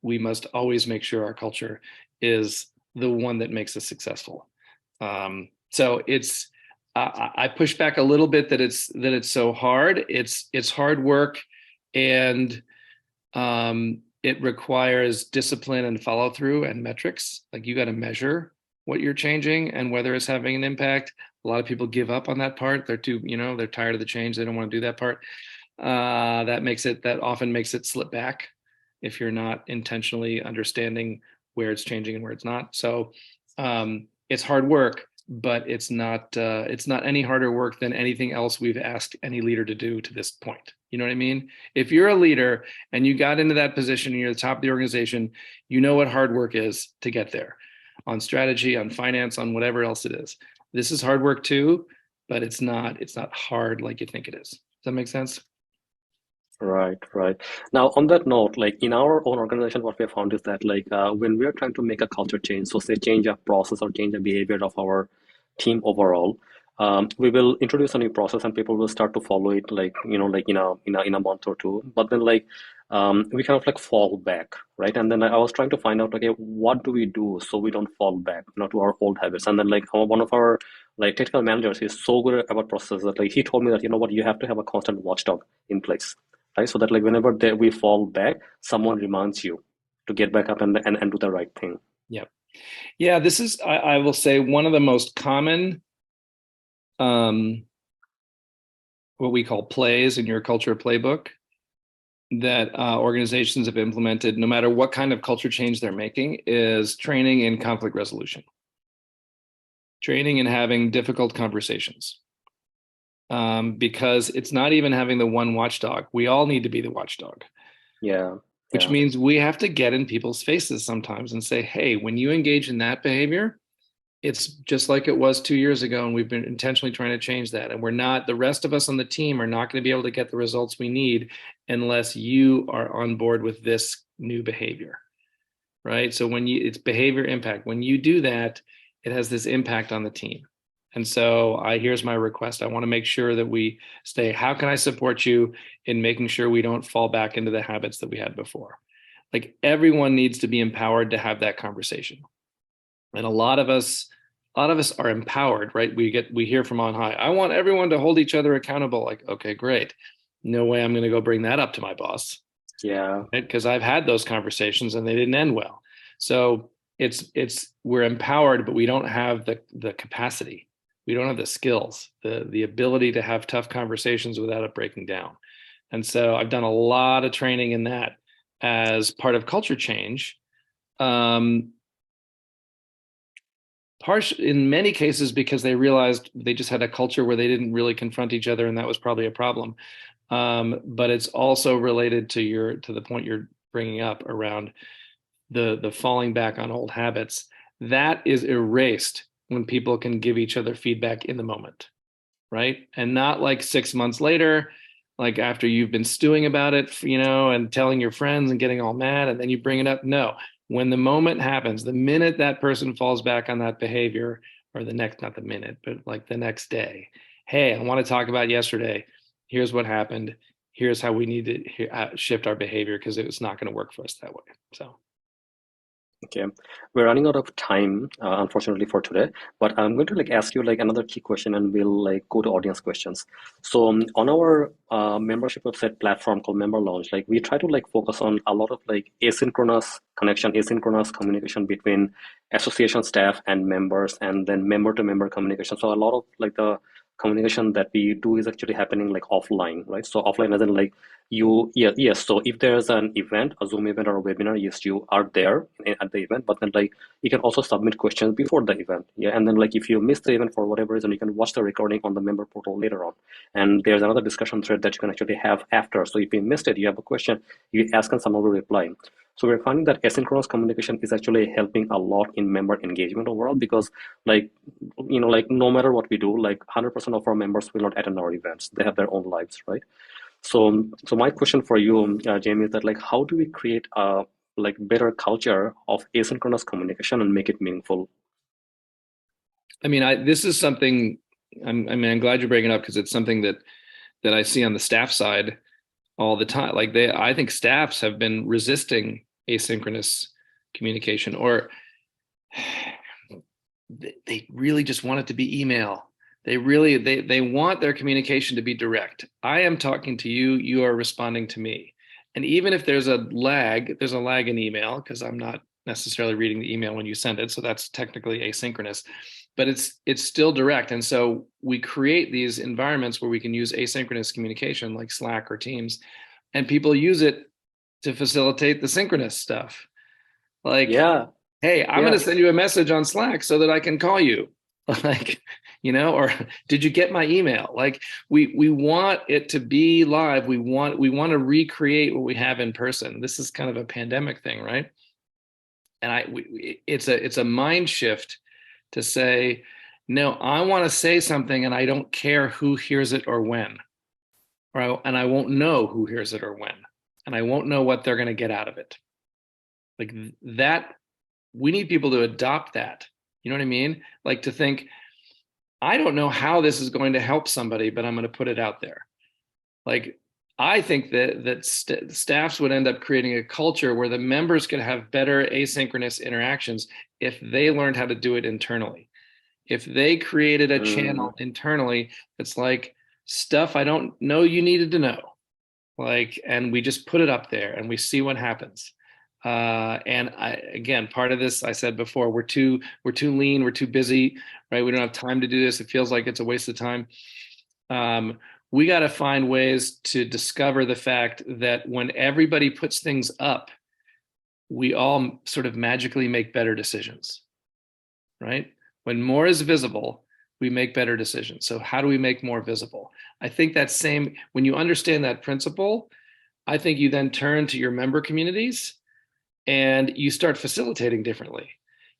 we must always make sure our culture is the one that makes us successful. So I push back a little bit that it's so hard. It's hard work, and it requires discipline and follow through and metrics. Like, you got to measure what you're changing and whether it's having an impact. A lot of people give up on that part. They're they're tired of the change. They don't want to do that part. That often makes it slip back if you're not intentionally understanding where it's changing and where it's not. So it's hard work, but it's not any harder work than anything else we've asked any leader to do to this point. You know what I mean? If you're a leader and you got into that position and you're the top of the organization, you know what hard work is to get there, on strategy, on finance, on whatever else it is. This is hard work too, but it's not hard like you think it is. Does that make sense? Right, right. Now, on that note, like in our own organization, what we have found is that when we are trying to make a culture change, so say change a process or change a behavior of our team overall, we will introduce a new process and people will start to follow it, like like in a month or two. But then we kind of like fall back, right? And then I was trying to find out, okay, what do we do so we don't fall back, to our old habits? And then one of our technical managers is so good about processes that he told me that what, you have to have a constant watchdog in place, right? So that whenever we fall back, someone reminds you to get back up and do the right thing. Yeah. This is, I will say, one of the most common, what we call plays in your culture playbook that organizations have implemented, no matter what kind of culture change they're making, is training in conflict resolution, training in having difficult conversations. Because it's not even having the one watchdog. We all need to be the watchdog. Yeah. Which means we have to get in people's faces sometimes and say, hey, when you engage in that behavior, it's just like it was 2 years ago, and we've been intentionally trying to change that. And the rest of us on the team are not going to be able to get the results we need unless you are on board with this new behavior, right? So it's behavior impact. When you do that, it has this impact on the team. And so here's my request. I want to make sure that we stay, how can I support you in making sure we don't fall back into the habits that we had before? Like, everyone needs to be empowered to have that conversation. And a lot of us are empowered, right? We hear from on high, I want everyone to hold each other accountable. Like, okay, great. No way I'm going to go bring that up to my boss. Yeah. Right? Because I've had those conversations and they didn't end well. So we're empowered, but we don't have the capacity. We don't have the skills, the ability to have tough conversations without it breaking down. And so I've done a lot of training in that as part of culture change. In many cases because they realized they just had a culture where they didn't really confront each other, and that was probably a problem. But it's also related to the point you're bringing up around the falling back on old habits. That is erased when people can give each other feedback in the moment, right? And not like 6 months later, like after you've been stewing about it, and telling your friends and getting all mad, and then you bring it up. No, when the moment happens, the minute that person falls back on that behavior, or the next, not the minute, but like the next day, hey, I want to talk about yesterday. Here's what happened. Here's how we need to shift our behavior because it was not going to work for us that way. So. Okay, we're running out of time, unfortunately for today, but I'm going to ask you another key question, and we'll go to audience questions. So on our membership website platform called Member Launch, we try to focus on a lot of asynchronous connection, asynchronous communication between association staff and members, and then member to member communication. So a lot of the communication that we do is actually happening offline, right? So offline as in yeah, yes, so if there's an event, a Zoom event or a webinar, yes, you are there at the event, but then you can also submit questions before the event. Yeah, and then if you miss the event for whatever reason, you can watch the recording on the member portal later on. And there's another discussion thread that you can actually have after. So if you missed it, you have a question, you ask and someone will reply. So we're finding that asynchronous communication is actually helping a lot in member engagement overall, because no matter what we do, 100% of our members will not attend our events. They have their own lives, right? So my question for you, Jamie, is that how do we create a better culture of asynchronous communication and make it meaningful? I mean, this is something. I'm glad you're bringing it up because it's something that I see on the staff side all the time. I think staffs have been resisting asynchronous communication, or they really just want it to be email. They want their communication to be direct. I am talking to you, you are responding to me. And even if there's a lag in email because I'm not necessarily reading the email when you send it, so that's technically asynchronous, but it's still direct. And so we create these environments where we can use asynchronous communication like Slack or Teams, and people use it to facilitate the synchronous stuff. Like, Yeah, hey, I'm going yeah. to send you a message on Slack so that I can call you. Like, or did you get my email? We want it to be live. We want to recreate what we have in person. This is kind of a pandemic thing, right? And it's a mind shift to say, no, I want to say something and I don't care who hears it or when, and I won't know who hears it or when, and I won't know what they're going to get out of it. Like that, we need people to adopt that. You know what I mean? Like to think, I don't know how this is going to help somebody, but I'm going to put it out there. Like, I think that staffs would end up creating a culture where the members could have better asynchronous interactions if they learned how to do it internally. If they created a Mm, channel internally that's like, stuff I don't know you needed to know, and we just put it up there and we see what happens. And again, part of this, I said before, we're too lean, we're too busy, right? We don't have time to do this. It feels like it's a waste of time. Um, we got to find ways to discover the fact that when everybody puts things up, we all sort of magically make better decisions, right? When more is visible, we make better decisions. So how do we make more visible? I think that same, when you understand that principle, I think you then turn to your member communities and you start facilitating differently.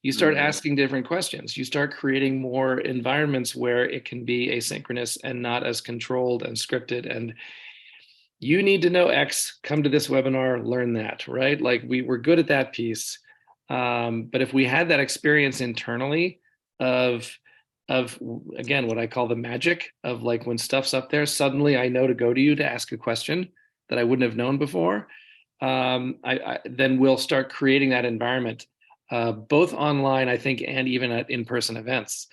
You start mm, asking different questions. You start creating more environments where it can be asynchronous and not as controlled and scripted. And you need to know X, come to this webinar, learn that, right? Like we're good at that piece. But if we had that experience internally of of again what I call the magic of like when stuff's up there, suddenly I know to go to you to ask a question that I wouldn't have known before. Then we'll start creating that environment, both online, I think, and even at in-person events,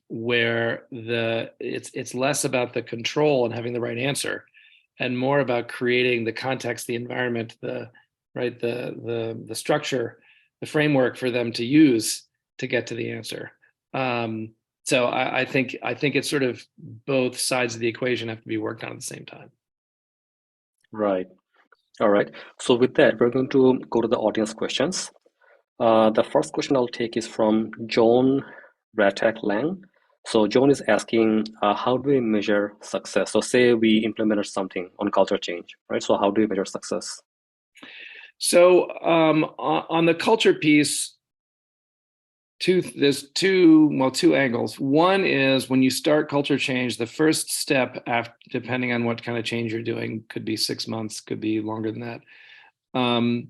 where it's less about the control and having the right answer, and more about creating the context, the environment, the structure, the framework for them to use to get to the answer. So I think it's sort of both sides of the equation have to be worked on at the same time. right. All right. So with that, we're going to go to the audience questions. The first question I'll take is from John Ratak Lang. So John is asking, how do we measure success? So say we implemented something on culture change, right? So how do we measure success? So on the culture piece, there's two angles. One is when you start culture change, the first step, after, depending on what kind of change you're doing, could be 6 months, could be longer than that.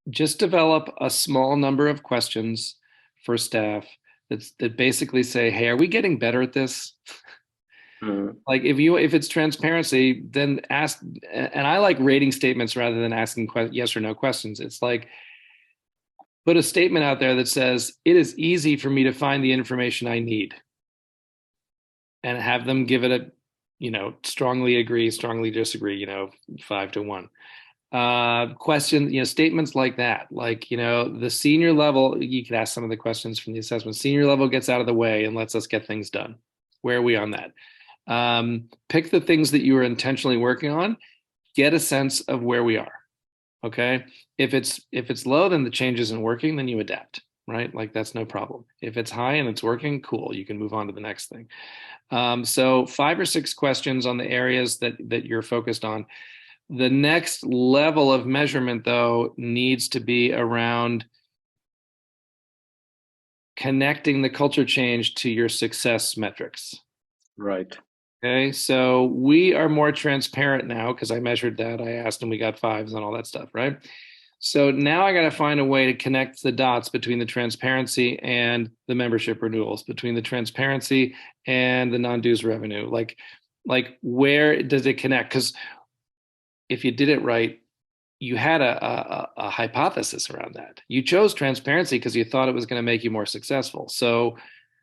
Just develop a small number of questions for staff that basically say, hey, are we getting better at this? Mm, Like if it's transparency, then ask. And I like rating statements rather than asking yes or no questions. It's like put a statement out there that says it is easy for me to find the information I need, and have them give it a, strongly agree, strongly disagree, 5 to 1. Question, statements like that, like, the senior level, you could ask some of the questions from the assessment. Senior level gets out of the way and lets us get things done. Where are we on that? Pick the things that you are intentionally working on, get a sense of where we are. Okay. If it's low, then the change isn't working, then you adapt, right? Like that's no problem. If it's high and it's working, cool, you can move on to the next thing. So 5 or 6 questions on the areas that you're focused on. The next level of measurement, though, needs to be around connecting the culture change to your success metrics. right. Okay, so we are more transparent now because I measured that. I asked and we got 5s and all that stuff, right? So now I got to find a way to connect the dots between the transparency and the membership renewals, between the transparency and the non-dues revenue. Like where does it connect? Because if you did it right, you had a hypothesis around that. You chose transparency because you thought it was going to make you more successful. So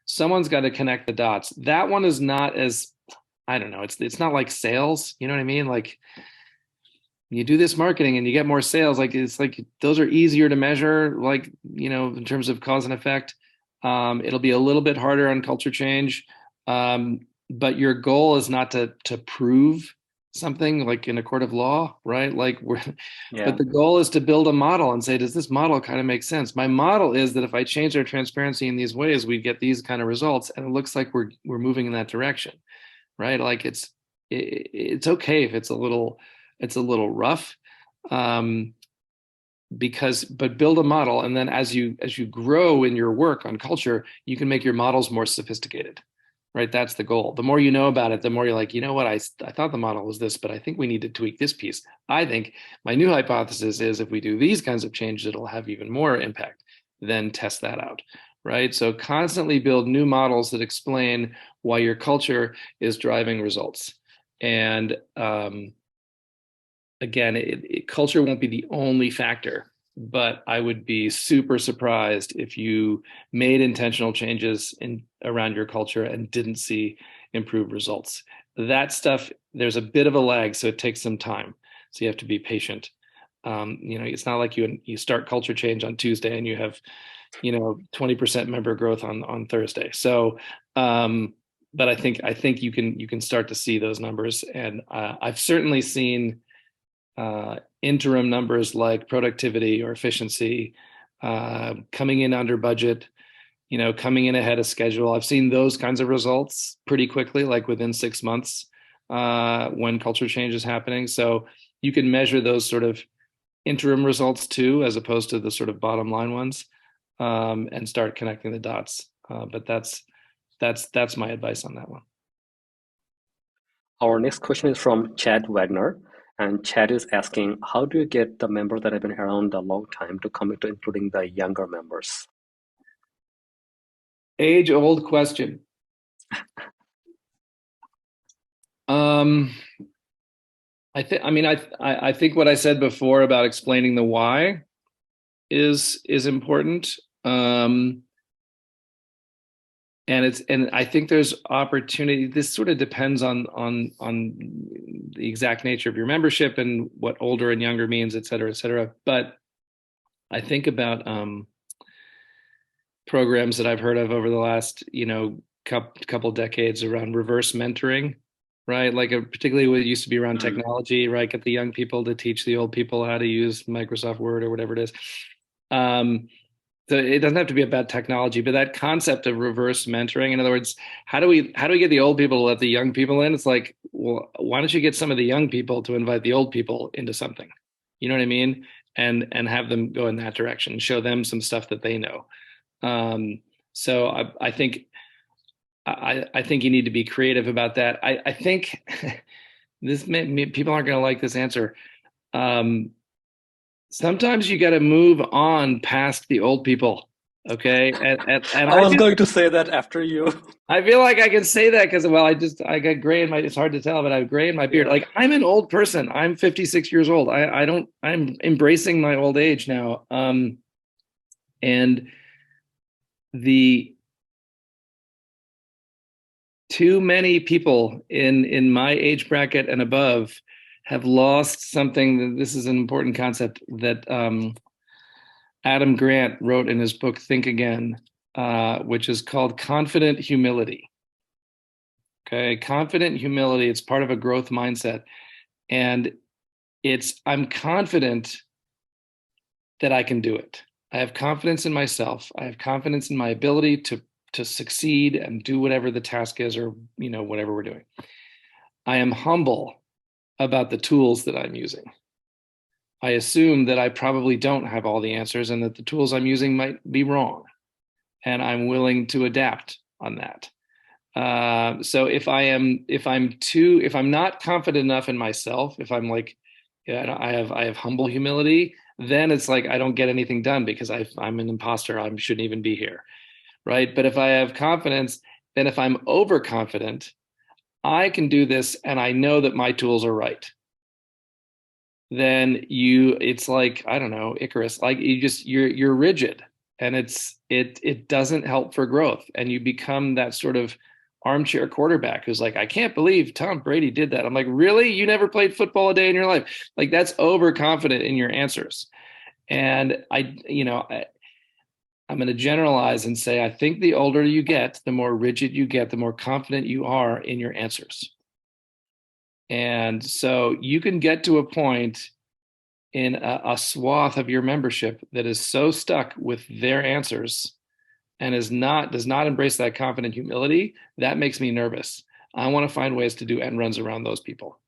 someone's got to connect the dots. That one is not as, I don't know, it's not like sales, you know what I mean? Like you do this marketing and you get more sales, like it's like those are easier to measure, like, in terms of cause and effect. It'll be a little bit harder on culture change. But your goal is not to prove something like in a court of law, right? Yeah. But the goal is to build a model and say, does this model kind of make sense? My model is that if I change our transparency in these ways, we get these kind of results, and it looks like we're moving in that direction, right? Like it's okay if it's a little rough, um, but build a model, and then as you grow in your work on culture, you can make your models more sophisticated, right? That's the goal. The more you know about it, the more you're like, you know what, I thought the model was this, but I think we need to tweak this piece. I think my new hypothesis is if we do these kinds of changes, it'll have even more impact. Then test that out, right? So constantly build new models that explain why your culture is driving results. And again, culture won't be the only factor, but I would be super surprised if you made intentional changes around your culture and didn't see improved results. That stuff, there's a bit of a lag, so it takes some time. So you have to be patient. It's not like you start culture change on Tuesday and you have 20% member growth on Thursday. So but I think you can start to see those numbers, and I've certainly seen interim numbers like productivity or efficiency coming in under budget, coming in ahead of schedule. I've seen those kinds of results pretty quickly, like within 6 months, when culture change is happening. So you can measure those sort of interim results too, as opposed to the sort of bottom line ones, and start connecting the dots. But that's my advice on that one. Our next question is from Chad Wagner. And Chad is asking, how do you get the members that have been around a long time to commit to including the younger members? Age old question. Um, I think what I said before about explaining the why is important. And I think there's opportunity. This sort of depends on the exact nature of your membership and what older and younger means, et cetera, et cetera. But I think about programs that I've heard of over the last, couple decades around reverse mentoring, right? Like particularly what used to be around Mm, technology, right? Get the young people to teach the old people how to use Microsoft Word or whatever it is. Um, So it doesn't have to be about technology, but that concept of reverse mentoring. In other words, how do we get the old people to let the young people in? It's like, well, why don't you get some of the young people to invite the old people into something? You know what I mean? And have them go in that direction, show them some stuff that they know. So I think you need to be creative about that. I think people aren't going to like this answer. Um, Sometimes you got to move on past the old people. Okay. And I was going to say that after you. I feel like I can say that because, well, I got gray in my, it's hard to tell, but I have gray in my beard. Yeah. Like I'm an old person. I'm 56 years old. I'm embracing my old age now. And the too many people in my age bracket and above have lost something. This is an important concept that Adam Grant wrote in his book Think Again, which is called confident humility. Okay, confident humility. It's part of a growth mindset, and I'm confident that I can do it. I have confidence in myself. I have confidence in my ability to succeed and do whatever the task is, or whatever we're doing. I am humble about the tools that I'm using. I assume that I probably don't have all the answers and that the tools I'm using might be wrong. And I'm willing to adapt on that. So if I'm not confident enough in myself, if I'm like, yeah, I have humble humility, then it's like I don't get anything done because I'm an imposter. I shouldn't even be here, right? But if I have confidence, then if I'm overconfident, I can do this and I know that my tools are right. Then it's like, I don't know, Icarus, like you're rigid, and it doesn't help for growth. And you become that sort of armchair quarterback who's like, I can't believe Tom Brady did that. I'm like, really? You never played football a day in your life? Like that's overconfident in your answers. And I'm going to generalize and say, I think the older you get, the more rigid you get, the more confident you are in your answers. And so you can get to a point in a swath of your membership that is so stuck with their answers and does not embrace that confident humility. That makes me nervous. I want to find ways to do end runs around those people.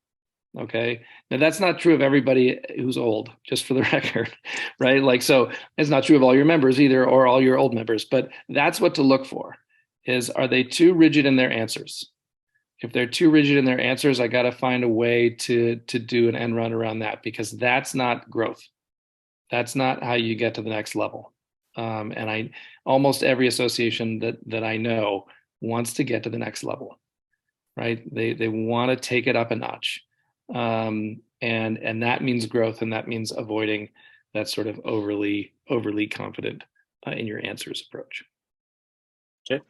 Okay. Now that's not true of everybody who's old, just for the record, right? Like, so it's not true of all your members either, or all your old members, but that's what to look for is, are they too rigid in their answers? If they're too rigid in their answers, I got to find a way to do an end run around that, because that's not growth. That's not how you get to the next level. And almost every association that I know wants to get to the next level, right? They want to take it up a notch, and that means growth, and that means avoiding that sort of overly confident in your answers approach. Okay.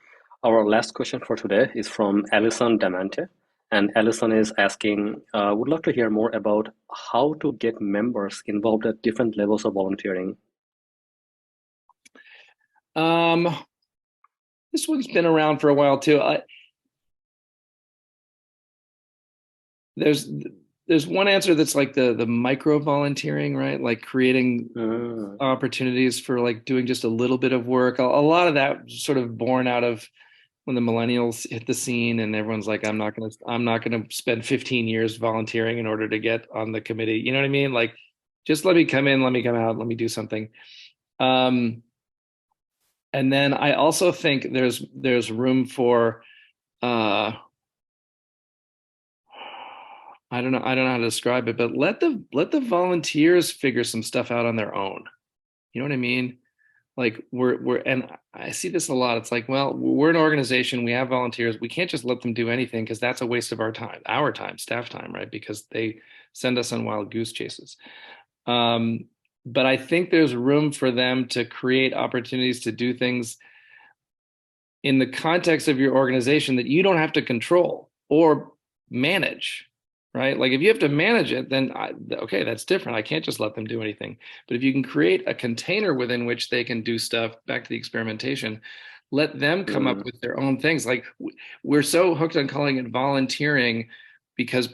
Our last question for today is from Alison Damante. And Alison is asking, would love to hear more about how to get members involved at different levels of volunteering. This one's been around for a while too. There's one answer that's like the micro volunteering, right? Like creating opportunities for like doing just a little bit of work. A lot of that sort of born out of when the millennials hit the scene and everyone's like, I'm not gonna spend 15 years volunteering in order to get on the committee. You know what I mean? Like, just let me come in, let me come out, let me do something. And then I also think there's room for I don't know how to describe it, but let the volunteers figure some stuff out on their own. You know what I mean? Like and I see this a lot. It's like, well, we're an organization, we have volunteers, we can't just let them do anything because that's a waste of our time, staff time, right? Because they send us on wild goose chases. But I think there's room for them to create opportunities to do things in the context of your organization that you don't have to control or manage, right? Like if you have to manage it, then okay, that's different. I can't just let them do anything. But if you can create a container within which they can do stuff, back to the experimentation, let them come up with their own things. Like we're so hooked on calling it volunteering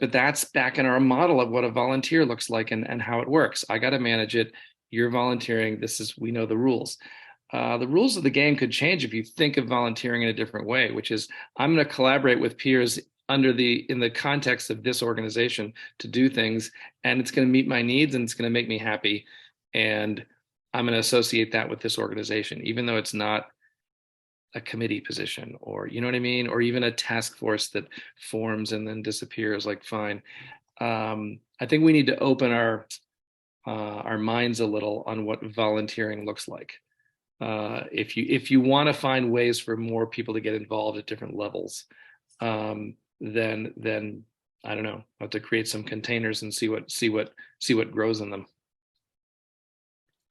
but that's back in our model of what a volunteer looks like and how it works. I got to manage it. You're volunteering. We know the rules. the rules of the game could change if you think of volunteering in a different way, which is I'm going to collaborate with peers in the context of this organization to do things, and it's going to meet my needs and it's going to make me happy. And I'm going to associate that with this organization, even though it's not a committee position, or you know what I mean, or even a task force that forms and then disappears. Like, fine. I think we need to open our minds a little on what volunteering looks like. If you want to find ways for more people to get involved at different levels, then I don't know, have to create some containers and see what grows in them.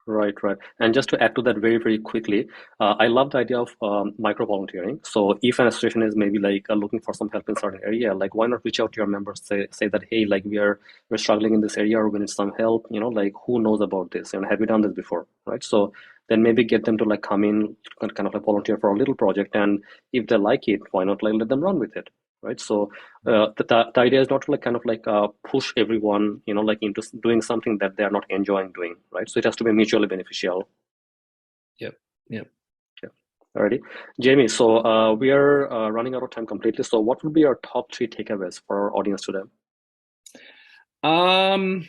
Right, right. And just to add to that very, very quickly, I love the idea of micro volunteering. So if an association is maybe like looking for some help in certain area, like why not reach out to your members, say that, hey, like we're struggling in this area or we need some help, like who knows about this? And have you done this before? Right. So then maybe get them to like come in and kind of like volunteer for a little project. And if they like it, why not like let them run with it? Right. So the idea is not to like kind of like push everyone, like into doing something that they are not enjoying doing. Right. So it has to be mutually beneficial. Yep. Yep. Yeah. Alrighty. Jamie, so we are running out of time completely. So what would be your top three takeaways for our audience today? Um,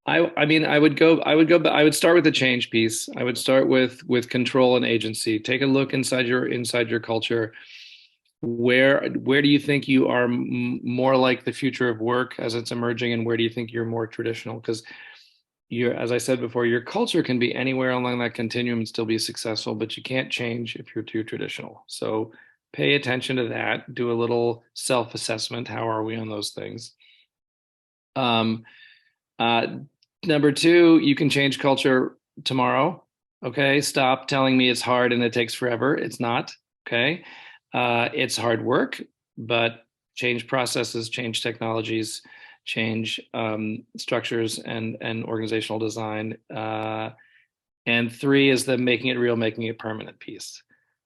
I mean, I would start with the change piece. I would start with control and agency. Take a look inside your culture. Where do you think you are more like the future of work as it's emerging, and where do you think you're more traditional? Because as I said before, your culture can be anywhere along that continuum and still be successful, but you can't change if you're too traditional. So pay attention to that. Do a little self-assessment. How are we on those things? Um, uh, Number two, you can change culture tomorrow. Okay. Stop telling me it's hard and it takes forever. It's not. Okay. It's hard work, but change processes, change technologies, change structures and organizational design. And three is the making it real, making it permanent piece,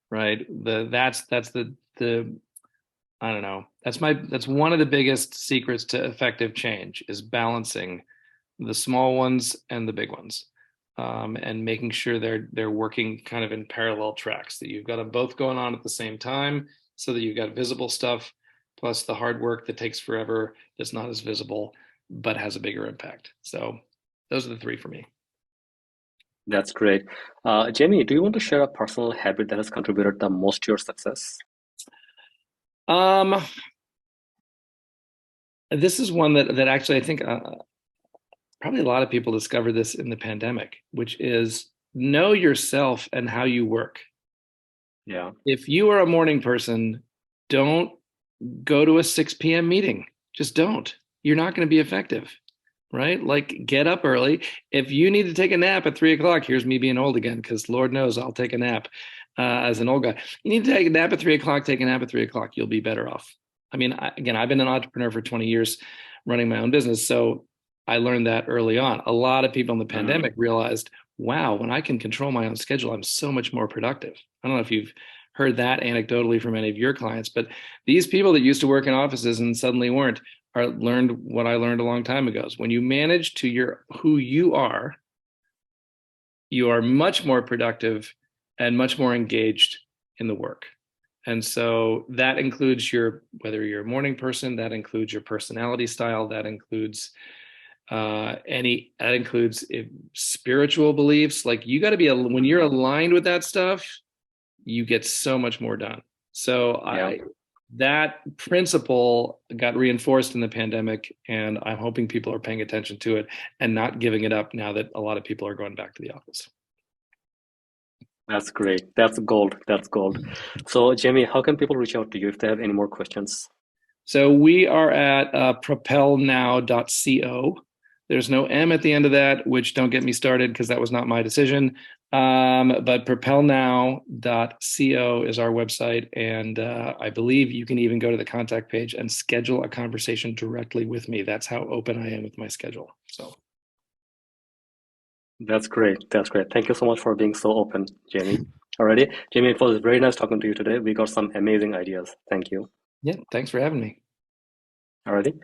right? That's the I don't know. That's one of the biggest secrets to effective change is balancing the small ones and the big ones, and making sure they're working kind of in parallel tracks. That you've got them both going on at the same time, so that you've got visible stuff plus the hard work that takes forever that's not as visible but has a bigger impact. So those are the three for me. That's great. Jamie, do you want to share a personal habit that has contributed the most to your success? Um, this is one that actually I think probably a lot of people discovered this in the pandemic, which is know yourself and how you work. Yeah. If you are a morning person, don't go to a 6 p.m. meeting. Just don't. You're not going to be effective, right? Like, get up early. If you need to take a nap at 3 o'clock, here's me being old again, because Lord knows I'll take a nap as an old guy. You need to take a nap at 3 o'clock, take a nap at 3 o'clock. You'll be better off. I mean, again, I've been an entrepreneur for 20 years running my own business. So I learned that early on. A lot of people in the Mhm. pandemic realized, wow, when I can control my own schedule, I'm so much more productive. I don't know if you've heard that anecdotally from any of your clients, but these people that used to work in offices and suddenly weren't are learned what I learned a long time ago is when you manage to your who you are much more productive and much more engaged in the work. And so that includes whether you're a morning person, that includes your personality style, that includes that includes spiritual beliefs. Like, you got to be when you're aligned with that stuff, you get so much more done. So Yeah. that principle got reinforced in the pandemic, and I'm hoping people are paying attention to it and not giving it up now that a lot of people are going back to the office. That's great. That's gold. That's gold. So, Jamie, how can people reach out to you if they have any more questions? So we are at propelnow.co. There's no M at the end of that, which don't get me started because that was not my decision. But propelnow.co is our website. And I believe you can even go to the contact page and schedule a conversation directly with me. That's how open I am with my schedule. So That's great. That's great. Thank you so much for being so open, Jamie. Alrighty. Jamie, it was very nice talking to you today. We got some amazing ideas. Thank you. yeah, thanks for having me. Alrighty.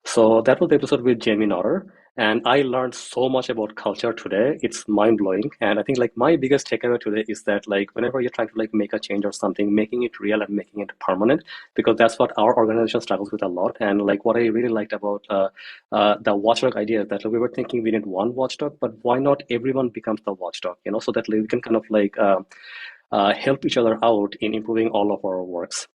So that was the episode with Jamie Notter. And I learned so much about culture today. It's mind blowing. And I think like my biggest takeaway today is that like whenever you're trying to like make a change or something, making it real and making it permanent, because that's what our organization struggles with a lot. And like what I really liked about the watchdog idea is that we were thinking we need one watchdog, but why not everyone becomes the watchdog, so that like, we can kind of like help each other out in improving all of our works.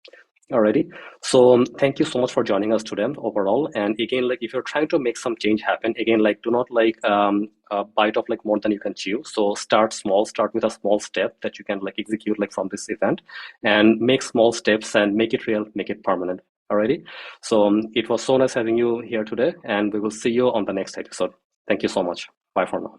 Alrighty. So thank you so much for joining us today overall. And again, like if you're trying to make some change happen, again, like do not like bite off like more than you can chew. So start small, start with a small step that you can like execute like from this event, and make small steps and make it real, make it permanent. Alrighty. So it was so nice having you here today, and we will see you on the next episode. Thank you so much. Bye for now.